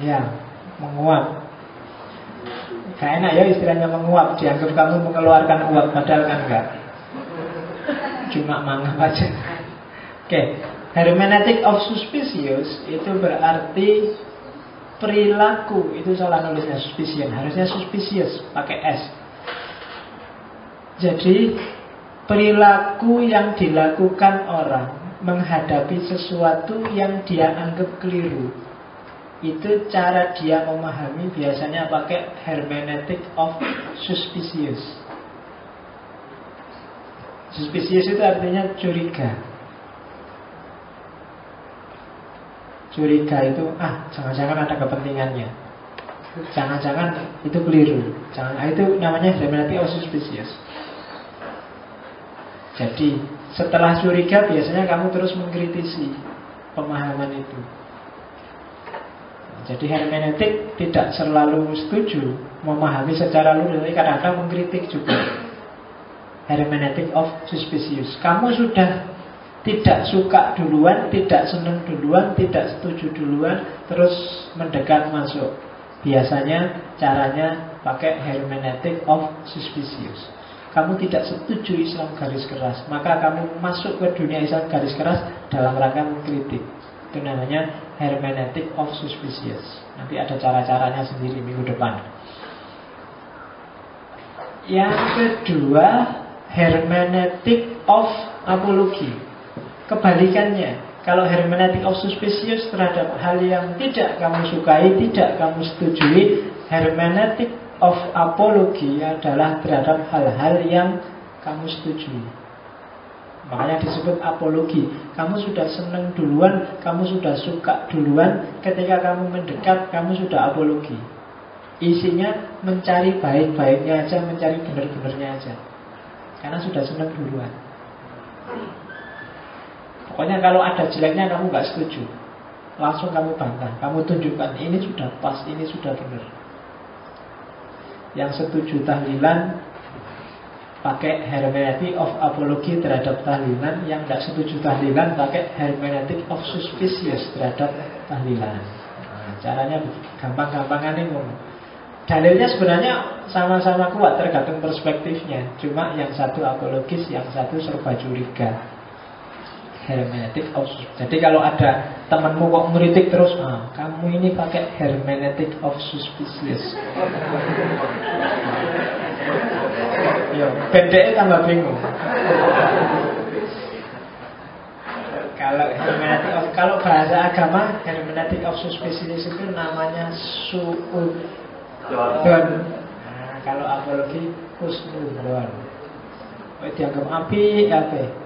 Ya, menguap. Gak enak ya istilahnya menguap. Dianggap kamu mengeluarkan uap, padahal kan enggak. Cuma mangap aja. Oke, hermeneutic of suspicious itu berarti perilaku. Itu salah nulisnya, suspicion. Harusnya suspicious, pakai S. Jadi perilaku yang dilakukan orang menghadapi sesuatu yang dia anggap keliru, itu cara dia memahami, biasanya pakai hermeneutic of suspicious. Suspicious itu artinya curiga. Curiga itu, jangan-jangan ada kepentingannya, jangan-jangan itu keliru, itu namanya hermeneutic of suspicious. Jadi setelah curiga biasanya kamu terus mengkritisi pemahaman itu. Jadi hermeneutik tidak selalu setuju memahami secara lurus, tapi kadang-kadang mengkritik juga. Hermeneutic of suspicious. Kamu sudah tidak suka duluan, tidak senang duluan, tidak setuju duluan, terus mendekat masuk. Biasanya caranya pakai hermeneutic of suspicious. Kamu tidak setuju Islam garis keras, maka kamu masuk ke dunia Islam garis keras dalam rangka mengkritik. Itu namanya hermeneutic of suspicious. Nanti ada cara-caranya sendiri minggu depan. Yang kedua, hermeneutic of apology. Kebalikannya, kalau hermeneutic of suspicious terhadap hal yang tidak kamu sukai, tidak kamu setujui, hermeneutic of apology adalah terhadap hal-hal yang kamu setujui. Makanya disebut apologi. Kamu sudah senang duluan, kamu sudah suka duluan. Ketika kamu mendekat, kamu sudah apologi. Isinya mencari baik-baiknya aja, mencari benar-benarnya aja. Karena sudah senang duluan. Pokoknya kalau ada jeleknya kamu gak setuju, langsung kamu bantah, kamu tunjukkan ini sudah pas, ini sudah benar. Yang setuju tahlilan pakai hermeneutic of apology terhadap tahlilan. Yang tidak setuju tahlilan pakai hermeneutic of suspicious terhadap tahlilan. Caranya gampang-gampangan ini. Dalilnya sebenarnya sama-sama kuat, tergantung perspektifnya. Cuma yang satu apologis, yang satu serba curiga. Hermeneutic of suspicious. Jadi kalau ada temanmu kok ngeritik terus, kamu ini pakai hermeneutic of suspicious. Yo, pendeknya tambah bingung. Kalau bahasa agama, hermeneutic of suspicious itu namanya su'udon. Kalau apologi husnudon. Dianggap api,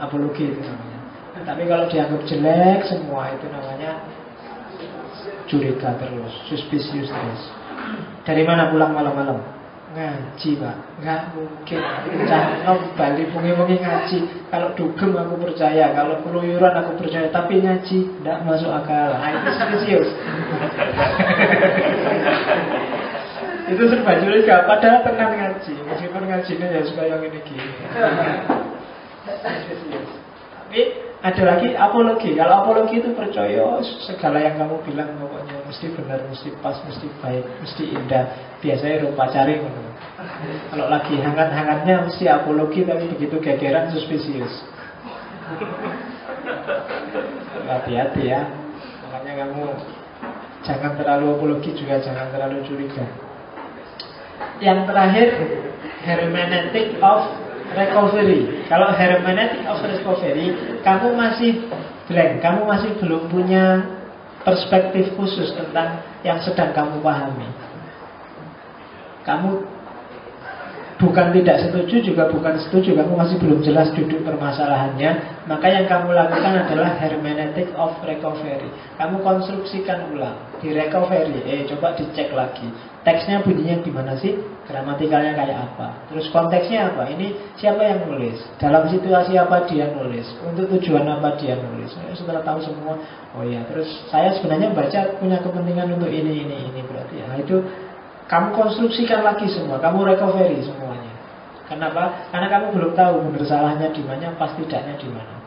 apologi itu namanya. Tapi kalau dianggap jelek semua itu namanya curiga terus, suspicious terus. Dari mana pulang malam-malam? Ngaji, Pak. Nggak mungkin. Canom balik bungi-bungi ngaji. Kalau dugem aku percaya, kalau keluyuran aku percaya, tapi ngaji nggak masuk akal. Itu suspicious. Itu serba curiga. Padahal tenang ngaji, meskipun ngajinya ya suka yang ini gini. Tapi ada lagi apologi. Kalau apologi itu percaya segala yang kamu bilang pokoknya mesti benar, mesti pas, mesti baik, mesti indah. Biasanya rupa cari. Kalau lagi hangat-hangatnya mesti apologi, tapi begitu gegeran suspicious. Hati-hati ya. Makanya kamu jangan terlalu apologi, juga jangan terlalu curiga. Yang terakhir, hermeneutic of recovery. Kalau hermeneutic of recovery, kamu masih blank, kamu masih belum punya perspektif khusus tentang yang sedang kamu pahami. Kamu bukan tidak setuju, juga bukan setuju, kamu masih belum jelas duduk permasalahannya. Maka yang kamu lakukan adalah hermeneutic of recovery. Kamu konstruksikan ulang, di recovery, coba dicek lagi. Teksnya bunyinya gimana sih? Gramatikalnya kayak apa? Terus konteksnya apa? Ini siapa yang nulis? Dalam situasi apa dia nulis? Untuk tujuan apa dia nulis? Setelah tahu semua, oh ya, terus saya sebenarnya baca punya kepentingan untuk ini berarti ya. Itu kamu konstruksikan lagi semua, kamu recovery semuanya. Kenapa? Karena kamu belum tahu benar salahnya di mana, pas tidaknya di mana.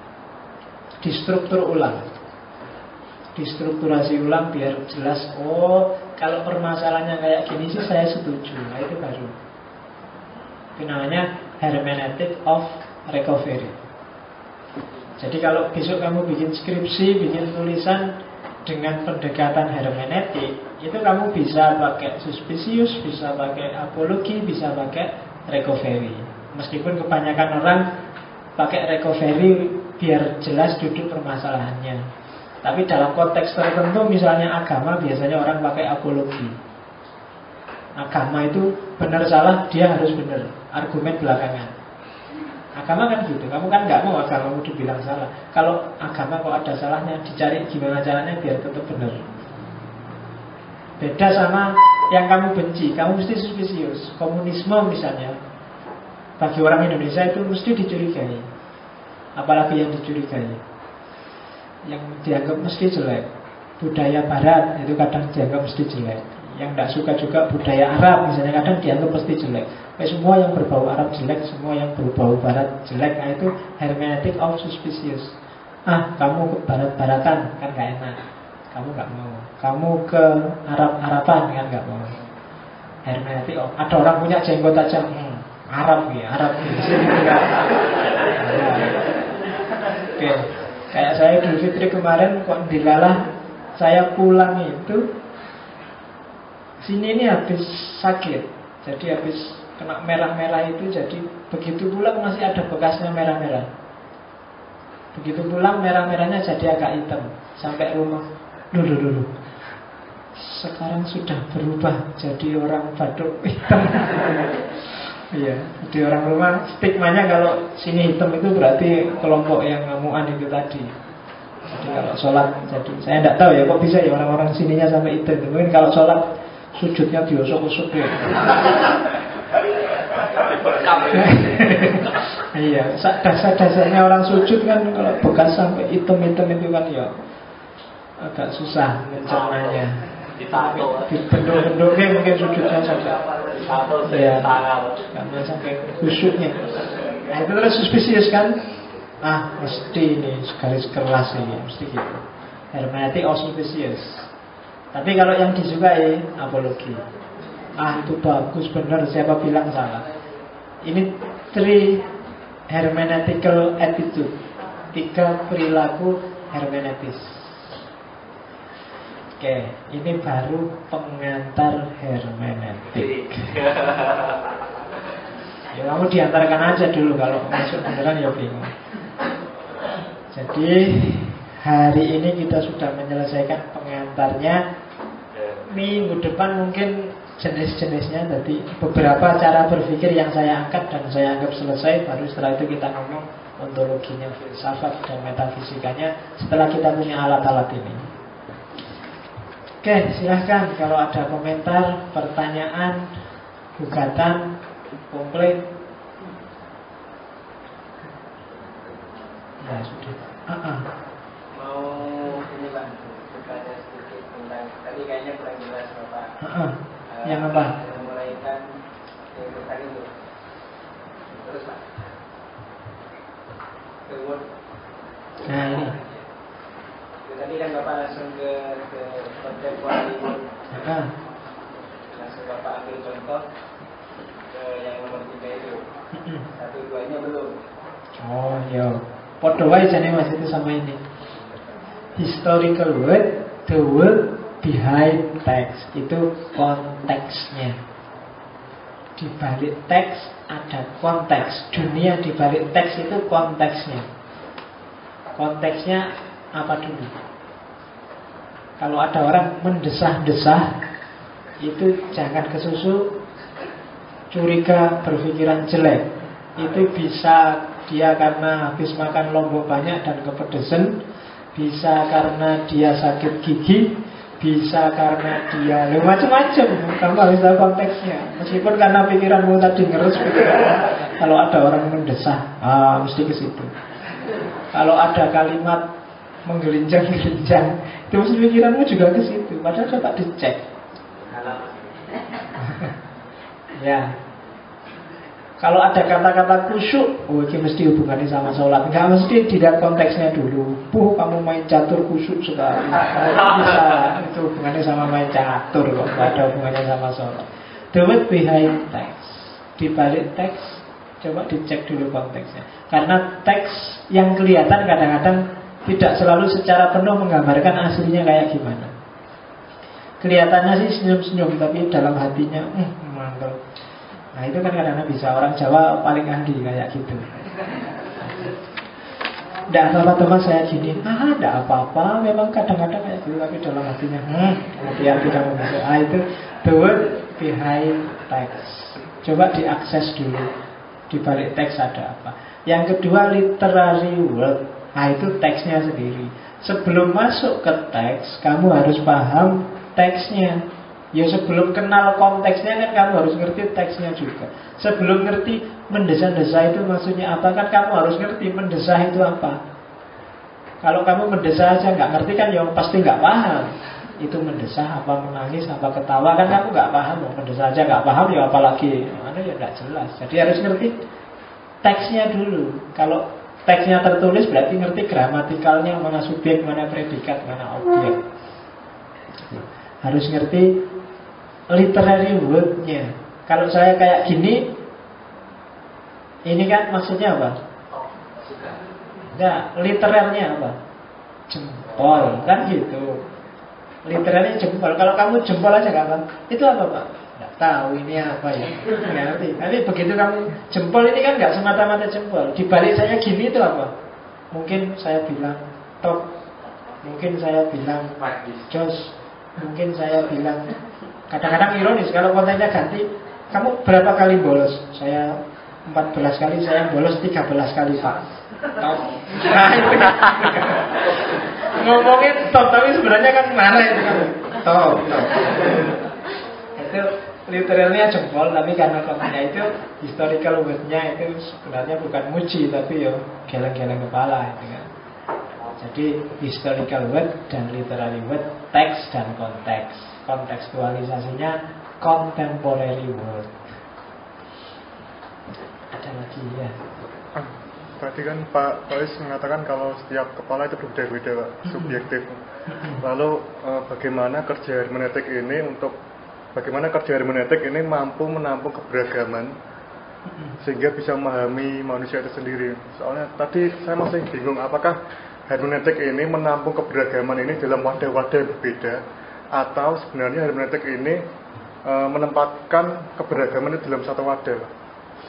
Distruktur ulang. Distrukturasi ulang biar jelas. Oh, kalau permasalahannya kayak gini sih saya setuju. Nah, itu baru. Itu namanya hermeneutic of recovery. Jadi kalau besok kamu bikin skripsi, bikin tulisan dengan pendekatan hermeneutik, itu kamu bisa pakai suspicious, bisa pakai apologi, bisa pakai recovery. Meskipun kebanyakan orang pakai recovery biar jelas duduk permasalahannya. Tapi dalam konteks tertentu, misalnya agama, biasanya orang pakai apologi. Agama itu benar salah, dia harus benar. Argumen belakangan. Agama kan gitu. Kamu kan nggak mau agamamu dibilang salah. Kalau agama kok ada salahnya, dicari gimana caranya biar tetap benar. Beda sama yang kamu benci. Kamu mesti suspicious. Komunisme misalnya, bagi orang Indonesia itu mesti dicurigai. Apalagi yang dicurigai, yang dianggap mesti jelek. Budaya Barat itu kadang dianggap mesti jelek. Yang tidak suka juga budaya Arab misalnya, kadang dianggap mesti jelek. Semua yang berbau Arab jelek, semua yang berbau Barat jelek. Nah, itu hermeneutic of suspicious. Kamu ke Barat-Baratan kan gak enak, kamu gak mau. Kamu ke Arab-Araban kan gak mau. Hermeneutic of, ada orang punya jenggot aja, Arab ya, Arab di sini enggak. Oke. Kayak saya Idul Fitri kemarin kok dilalah, saya pulang itu sini ini habis sakit. Jadi habis kena merah-merah itu jadi begitu pulang masih ada bekasnya merah-merah. Begitu pulang merah-merahnya jadi agak hitam. Sampai rumah, dulu. Sekarang sudah berubah jadi orang Baduy hitam. Iya, jadi orang rumah stigmanya kalau sini hitam itu berarti kelompok yang ngamuan itu tadi. Jadi kalau sholat, jadi saya tidak tahu ya kok bisa ya orang-orang sininya sampai hitam. Mungkin kalau sholat sujudnya diosok-osok ya. Iya, dasar-dasarnya orang sujud kan kalau bekas sampai hitam-hitam itu kan ya agak susah mencernanya. Di bendung-bendungnya mungkin sujudnya sampai ya, karena sampai khusyuknya. Nah itu terus suspicious kan? Mesti ini garis keras ini, mesti gitu. Hermeneutic or suspicious. Tapi kalau yang disukai apologi. Itu bagus benar, siapa bilang salah. Ini 3 hermeneutical attitude, 3 perilaku hermeneutis. Oke, ini baru pengantar hermeneutik. Ya kamu diantarkan aja dulu, kalau masuk beneran ya bingung. Jadi hari ini kita sudah menyelesaikan pengantarnya. Minggu depan mungkin jenis-jenisnya. Jadi beberapa cara berpikir yang saya angkat dan saya anggap selesai. Baru setelah itu kita ngomong ontologinya, filsafat dan metafisikanya, setelah kita punya alat-alat ini. Oke, silahkan kalau ada komentar, pertanyaan, gugatan, komplain. Ya sudah. Mau ini Pak, bertanya sedikit tentang tadi kayaknya kurang jelas Bapak. Yang apa? Memulaikan yang tadi itu. Terus Pak. Kemudian. Nah ini. Tadi kan Bapak langsung ke kontemporer itu. Langsung Bapak ambil contoh ke yang nomor 3 itu. 1-2-nya belum. Oh ya. Podo wae jane Mas itu sama ini. Historical word, the word behind text, itu konteksnya. Di balik teks ada konteks. Dunia di balik teks itu konteksnya. Konteksnya apa dulu? Kalau ada orang mendesah-desah, itu jangan kesusu, curiga, berpikiran jelek. Itu bisa dia karena habis makan lombok banyak dan kepedesan, bisa karena dia sakit gigi, bisa karena dia macam-macam. Kamu harus tahu konteksnya. Meskipun karena pikiranmu tadi ngerus kalau ada orang mendesah, mesti ke situ. Kalau ada kalimat menggelincang-gelincang, itu mesti pikiranmu juga ke situ. Padahal coba dicek. Ya. Kalau ada kata-kata khusyuk, ini mesti hubungannya sama sholat. Enggak mesti dilihat konteksnya dulu. Kamu main catur khusyuk sekali. Bisa, itu hubungannya sama main catur kok. Enggak ada hubungannya sama sholat. The word behind text. Di balik teks, coba dicek dulu konteksnya. Karena teks yang kelihatan kadang-kadang tidak selalu secara penuh menggambarkan aslinya kayak gimana. Kelihatannya sih senyum-senyum, tapi dalam hatinya mangkel. Nah itu kan kadang-kadang bisa. Orang Jawa paling ahli kayak gitu. Tidak apa-apa teman saya gini. Tidak apa-apa. Memang kadang-kadang kayak gitu. Tapi dalam hatinya hati-hati kamu masuk. Itu the word behind text. Coba diakses dulu. Di balik teks ada apa. Yang kedua literary word. Itu teksnya sendiri. Sebelum masuk ke teks, kamu harus paham teksnya. Ya sebelum kenal konteksnya kan kamu harus ngerti teksnya juga. Sebelum ngerti mendesah-desah itu maksudnya apa, kan kamu harus ngerti mendesah itu apa. Kalau kamu mendesah aja nggak ngerti kan ya pasti nggak paham. Itu mendesah apa, menangis apa, ketawa, kan kamu nggak paham. Mendesah aja nggak paham ya apalagi mana ya nggak jelas. Jadi harus ngerti teksnya dulu. Kalau teksnya tertulis berarti ngerti gramatikalnya, mana subjek, mana predikat, mana objek. Harus ngerti literary word-nya. Kalau saya kayak gini, ini kan maksudnya apa? Enggak, literalnya apa? Jempol, kan gitu. Literalnya jempol. Kalau kamu jempol aja gak apa. Itu apa Pak? Nggak tahu ini apa ya. Nggak ngerti. Tapi begitu kamu jempol ini kan nggak semata-mata jempol. Di balik saya gini itu apa? Mungkin saya bilang top. Mungkin saya bilang jos. Mungkin saya bilang, kadang-kadang ironis kalau kontennya ganti. Kamu berapa kali bolos? Saya 14 kali, saya bolos 13 kali Pak. Top. Nah itu ngomongin top, tapi sebenarnya kan marah itu kan. Top. Itu literalnya jempol, tapi karena kontennya itu historical word-nya itu sebenarnya bukan muji, tapi yo geleng-geleng kepala itu kan. Jadi historical word dan literary word, teks dan konteks. Kontekstualisasinya contemporary word. Ada lagi ya. Tadi kan Pak Faiz mengatakan kalau setiap kepala itu berbeda-beda Pak, subjektif. Lalu bagaimana kerja hermeneutik ini mampu menampung keberagaman sehingga bisa memahami manusia itu sendiri. Soalnya tadi saya masih bingung apakah hermeneutik ini menampung keberagaman ini dalam wadah-wadah yang berbeda, atau sebenarnya hermeneutik ini menempatkan keberagaman itu dalam satu wadah.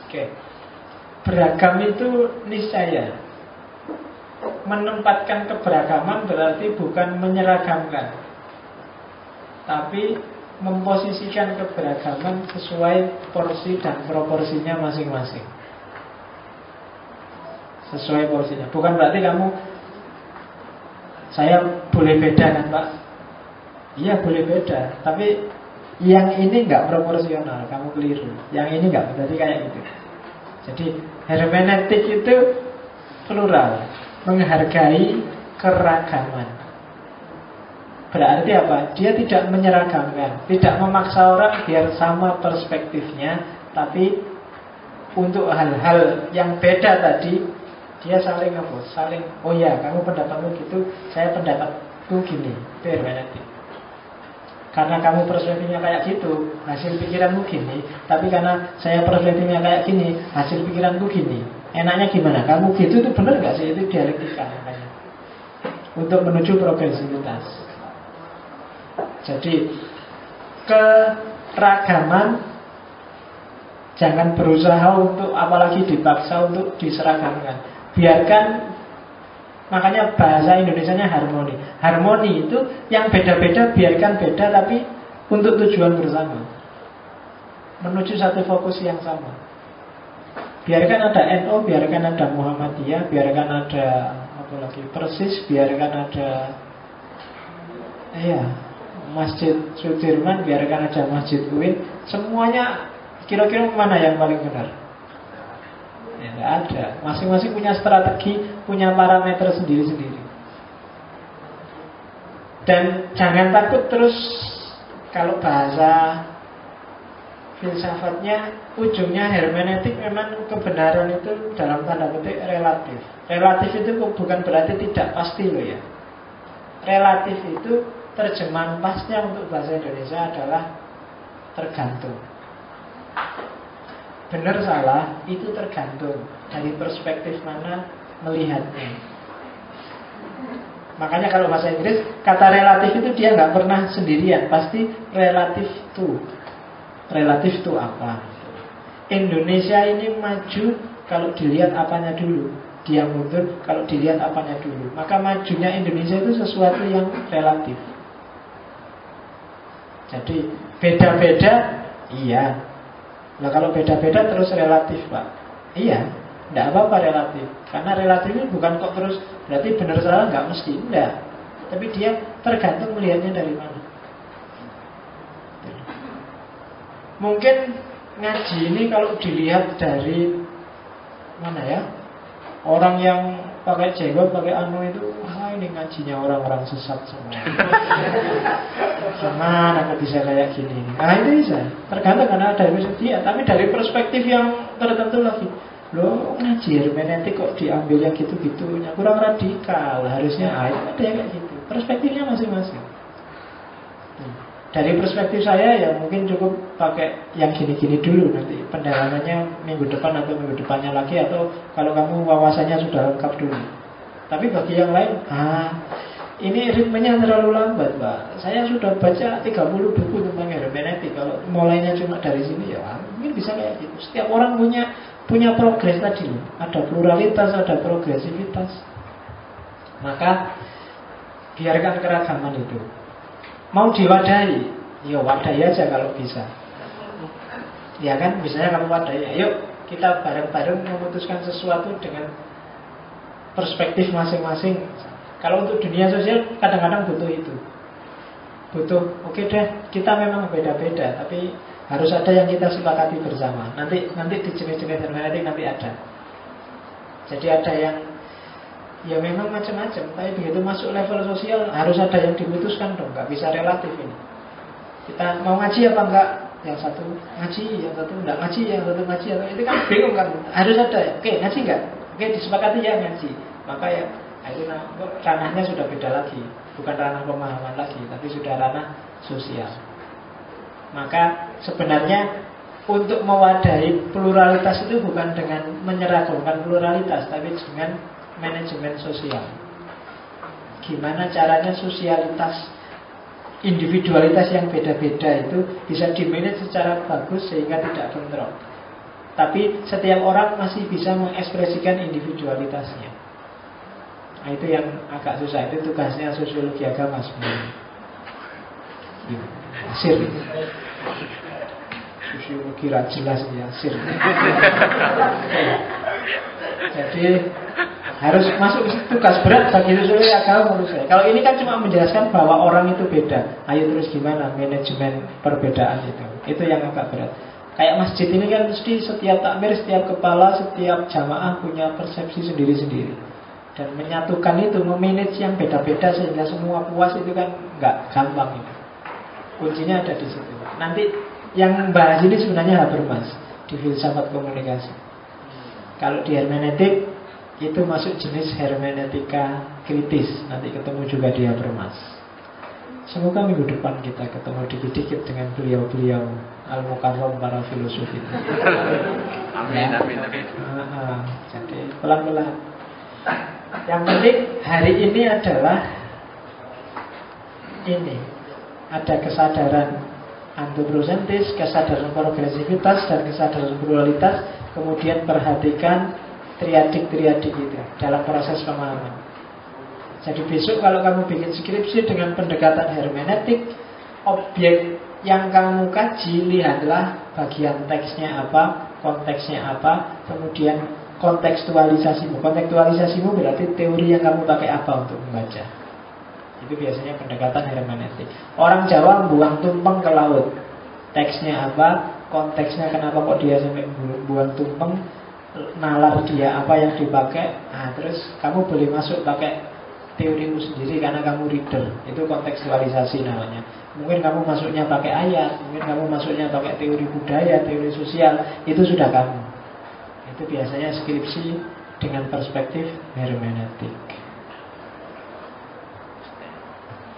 Oke. Beragam itu niscaya. Menempatkan keberagaman berarti bukan menyeragamkan, tapi memposisikan keberagaman sesuai porsi dan proporsinya masing-masing. Sesuai porsinya. Bukan berarti kamu, saya boleh beda kan Pak? Iya boleh beda, tapi yang ini nggak proporsional, kamu keliru. Yang ini nggak, berarti kayak gitu. Jadi hermeneutik itu plural, menghargai keragaman. Berarti apa? Dia tidak menyeragamkan, tidak memaksa orang biar sama perspektifnya, tapi untuk hal-hal yang beda tadi dia saling apa? Saling, oh ya kamu pendapatmu gitu, saya pendapatku gini. Itu hermeneutik. Karena kamu perspektifnya kayak gitu, hasil pikiranmu gini. Tapi karena saya perspektifnya kayak gini, hasil pikiranku gini. Enaknya gimana? Kamu gitu itu benar gak sih? Itu dialektika namanya. Untuk menuju progresivitas. Jadi keragaman jangan berusaha untuk, apalagi dipaksa untuk diseragamkan. Biarkan. Makanya bahasa Indonesianya harmoni. Harmoni itu yang beda-beda biarkan beda, tapi untuk tujuan bersama, menuju satu fokus yang sama. Biarkan ada NU, biarkan ada Muhammadiyah, biarkan ada apa lagi, Persis, biarkan ada Masjid Sudirman, biarkan ada Masjid UIN. Semuanya kira-kira mana yang paling benar? Ya, tidak ada. Masing-masing punya strategi, punya parameter sendiri-sendiri. Dan jangan takut terus, kalau bahasa filsafatnya, ujungnya hermeneutik memang kebenaran itu dalam tanda petik relatif. Relatif itu bukan berarti tidak pasti loh ya. Relatif itu terjemahan pasnya untuk bahasa Indonesia adalah tergantung. Benar salah itu tergantung dari perspektif mana melihatnya. Makanya kalau bahasa Inggris kata relatif itu dia nggak pernah sendirian, pasti relatif to. Relatif to apa? Indonesia ini maju kalau dilihat apanya dulu, dia mundur kalau dilihat apanya dulu. Maka majunya Indonesia itu sesuatu yang relatif. Jadi beda-beda, iya. Nah kalau beda-beda terus relatif Pak. Iya, tidak apa-apa relatif. Karena relatif ini bukan kok terus berarti benar salah, nggak mesti, enggak. Tapi dia tergantung melihatnya dari mana. Mungkin ngaji ini kalau dilihat dari mana ya, orang yang pakai jenggot, pakai anu itu, ini ngajinya orang-orang sesat semua. Gimana kok bisa kayak gini? Nah itu bisa, tergantung karena ada dia. Tapi dari perspektif yang tertentu lagi, loh ngaji hermeneutik kok diambil yang gitu-gitunya, kurang radikal. Harusnya ada yang kayak gitu. Perspektifnya masing-masing. Dari perspektif saya ya mungkin cukup pakai yang gini-gini dulu, nanti pendalamannya minggu depan atau minggu depannya lagi, atau kalau kamu wawasannya sudah lengkap dulu. Tapi bagi yang lain, ini ritmenya terlalu lambat, Pak. Saya sudah baca 30 buku tentang hermeneutik. Kalau mulainya cuma dari sini, ya mungkin bisa kayak gitu. Setiap orang punya progres tadi. Ada pluralitas, ada progresivitas. Maka biarkan keragaman itu. Mau diwadahi, ya wadahi aja kalau bisa. Ya kan, misalnya kamu wadahi, ayo kita bareng-bareng memutuskan sesuatu dengan perspektif masing-masing. Kalau untuk dunia sosial kadang-kadang butuh itu. Butuh, oke deh, kita memang beda-beda, tapi harus ada yang kita sepakati bersama. Nanti di jenis-jenis hermeneutik nanti ada. Jadi ada yang ya memang macam-macam, tapi begitu masuk level sosial harus ada yang diputuskan dong, nggak bisa relatif ini. Kita mau ngaji apa enggak? Yang satu ngaji, yang satu enggak ngaji, yang satu ngaji, itu kan bingung kan? Harus ada. Oke, ngaji enggak? Oke, disepakati ya ngaji. Maka ya itu ranahnya sudah beda lagi, bukan ranah pemahaman lagi, tapi sudah ranah sosial. Maka sebenarnya untuk mewadahi pluralitas itu bukan dengan menyeragamkan pluralitas, tapi dengan manajemen sosial. Gimana caranya sosialitas, individualitas yang beda-beda itu bisa dimanage secara bagus sehingga tidak bentrok. Tapi setiap orang masih bisa mengekspresikan individualitasnya. Nah, itu yang agak susah. Itu tugasnya sosiologi agama sebenarnya. Sir. Sosiologi jelas ya, sir. Jadi harus masuk tugas berat bagi sosiologi agama menurut saya. Kalau ini kan cuma menjelaskan bahwa orang itu beda. Ayo terus gimana manajemen perbedaan itu. Itu yang agak berat. Kayak masjid ini kan mesti setiap takmir, setiap kepala, setiap jamaah punya persepsi sendiri-sendiri. Dan menyatukan itu, memanage yang beda-beda sehingga semua puas itu kan nggak gampang itu. Kuncinya ada di situ. Nanti yang bahas ini sebenarnya Habermas di filsafat komunikasi. Kalau di hermeneutik itu masuk jenis hermeneutika kritis. Nanti ketemu juga di Habermas. Semoga minggu depan kita ketemu dikit-dikit dengan beliau-beliau al-mukarram para filosof itu. Amin, amin, amin. Jadi pelan-pelan. Yang penting hari ini adalah ini, ada kesadaran antroposentris, kesadaran progresivitas, dan kesadaran pluralitas. Kemudian perhatikan triadik-triadik itu dalam proses pemahaman. Jadi besok kalau kamu bikin skripsi dengan pendekatan hermeneutik, objek yang kamu kaji, lihatlah bagian teksnya apa, konteksnya apa, kemudian kontekstualisasimu. Kontekstualisasimu berarti teori yang kamu pakai apa untuk membaca. Itu biasanya pendekatan hermeneutik. Orang Jawa buang tumpeng ke laut. Teksnya apa, konteksnya kenapa kok dia sampai buang tumpeng, nalar dia apa yang dipakai. Nah, terus kamu boleh masuk pakai teorimu sendiri karena kamu reader. Itu kontekstualisasi namanya. Mungkin kamu masuknya pakai ayat, mungkin kamu masuknya pakai teori budaya, teori sosial. Itu sudah kamu. Itu biasanya skripsi dengan perspektif hermeneutik.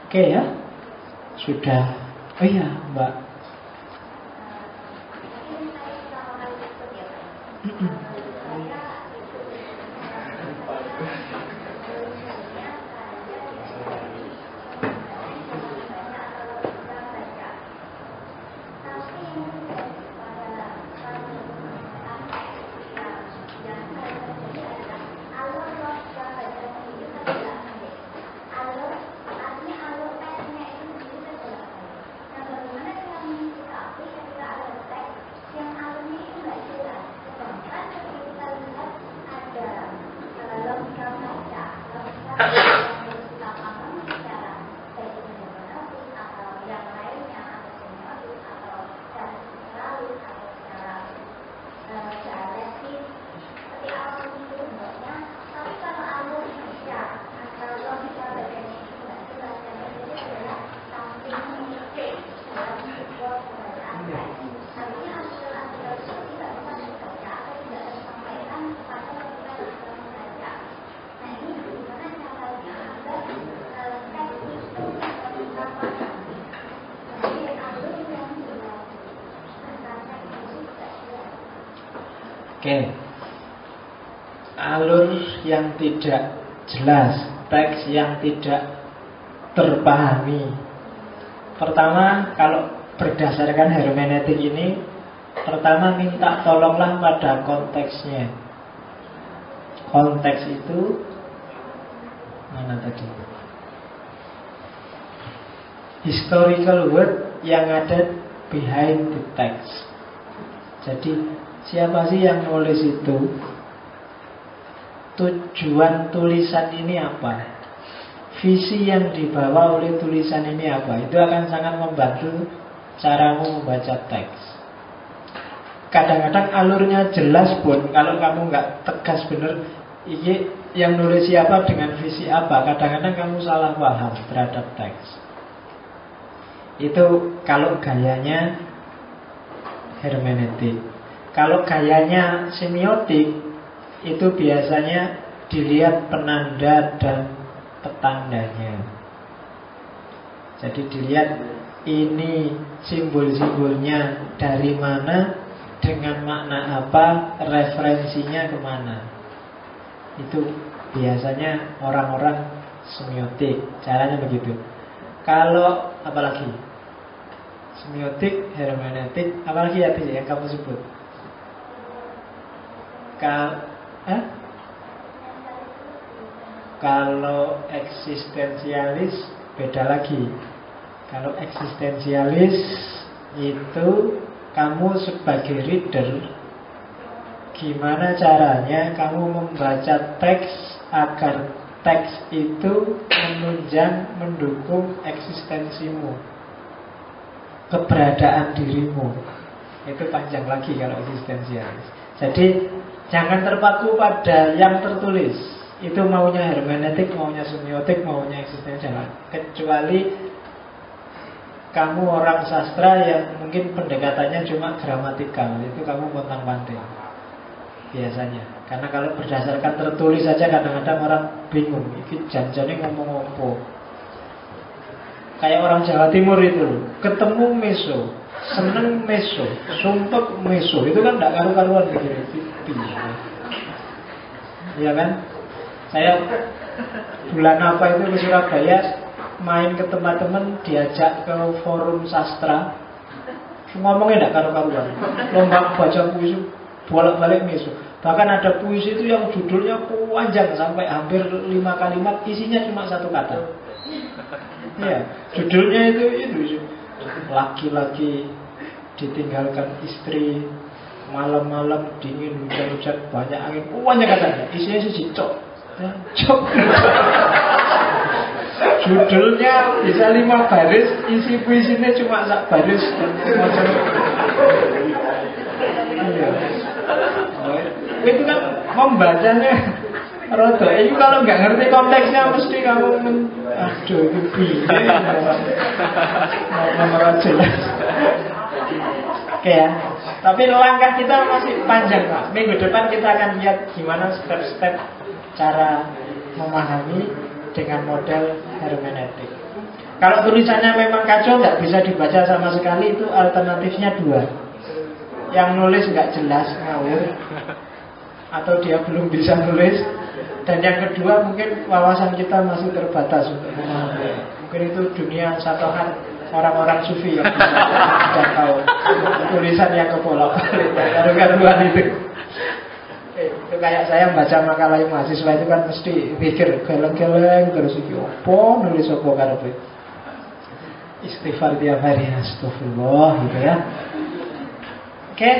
Oke ya. Sudah. Oh iya, Mbak. Oke. Alur yang tidak jelas, teks yang tidak terpahami. Pertama, kalau berdasarkan hermeneutik ini, pertama minta tolonglah pada konteksnya. Konteks itu mana tadi? Historical word yang ada behind the text. Jadi siapa sih yang nulis itu? Tujuan tulisan ini apa? Visi yang dibawa oleh tulisan ini apa? Itu akan sangat membantu caramu membaca teks. Kadang-kadang alurnya jelas pun, kalau kamu nggak tegas bener, ini yang nulis siapa dengan visi apa, kadang-kadang kamu salah paham terhadap teks. Itu kalau gayanya hermeneutik. Kalau gayanya semiotik, itu biasanya dilihat penanda dan petandanya. Jadi dilihat ini simbol-simbolnya dari mana, dengan makna apa, referensinya kemana. Itu biasanya orang-orang semiotik. Caranya begitu. Kalau apalagi semiotik, hermeneutik, apalagi ya yang kamu sebut? Kalau eksistensialis beda lagi. Kalau eksistensialis itu kamu sebagai reader, gimana caranya kamu membaca teks agar teks itu menunjang, mendukung eksistensimu, keberadaan dirimu. Itu panjang lagi kalau eksistensialis. Jadi jangan terpaku pada yang tertulis. Itu maunya hermeneutik, maunya semiotik, maunya eksistensialis. Kecuali kamu orang sastra yang mungkin pendekatannya cuma gramatikal, itu kamu pontang-panting biasanya. Karena kalau berdasarkan tertulis saja kadang-kadang orang bingung, ini janjane ngomong apa. Kayak orang Jawa Timur itu, ketemu meso, seneng meso, sumpek meso, itu kan tidak karu-karuan begini. Iya kan? Saya bulan apa itu ke Surabaya, main ke teman-teman, diajak ke forum sastra, ngomongnya tidak karu-karuan, lomba baca puisi, bolak-balik meso. Bahkan ada puisi itu yang judulnya panjang sampai hampir 5 kalimat, isinya cuma 1 kata. Ya, judulnya itu laki-laki ditinggalkan istri, malam-malam dingin, hujan-hujan, banyak angin, banyak katanya. Isinya sih cok. Judulnya bisa 5 baris, isi puisinya cuma 1 baris. Iya. Itu kan membacanya rodo. Itu kalau nggak ngerti konteksnya mesti kamu aduh itu bingung. Nomor jelas. Oke ya. Tapi langkah kita masih panjang Pak. Minggu depan kita akan lihat gimana step-step cara memahami dengan model hermeneutik. Kalau tulisannya memang kacau, nggak bisa dibaca sama sekali, itu alternatifnya 2. Yang nulis nggak jelas, ngawur, atau dia belum bisa nulis. Dan yang kedua mungkin wawasan kita masih terbatas untuk memahami. Mungkin itu dunia satohan orang-orang sufi yang bisa tahu tulisan yang kebolak-balik karuan itu. Itu kayak saya membaca makalah mahasiswa itu kan mesti pikir geleng-geleng terus iki opo nulis opo karepe. Istighfar tiap hari, astagfirullah gitu ya. Oke,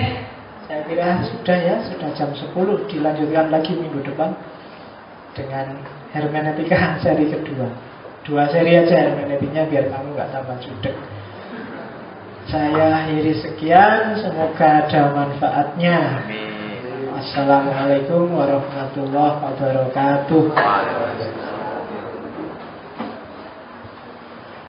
saya kira sudah ya, sudah jam 10. Dilanjutkan lagi minggu depan dengan hermeneutika seri kedua. 2 seri aja hermeneutiknya biar kamu gak tambah judek. Saya akhiri sekian, semoga ada manfaatnya. Assalamualaikum warahmatullahi wabarakatuh.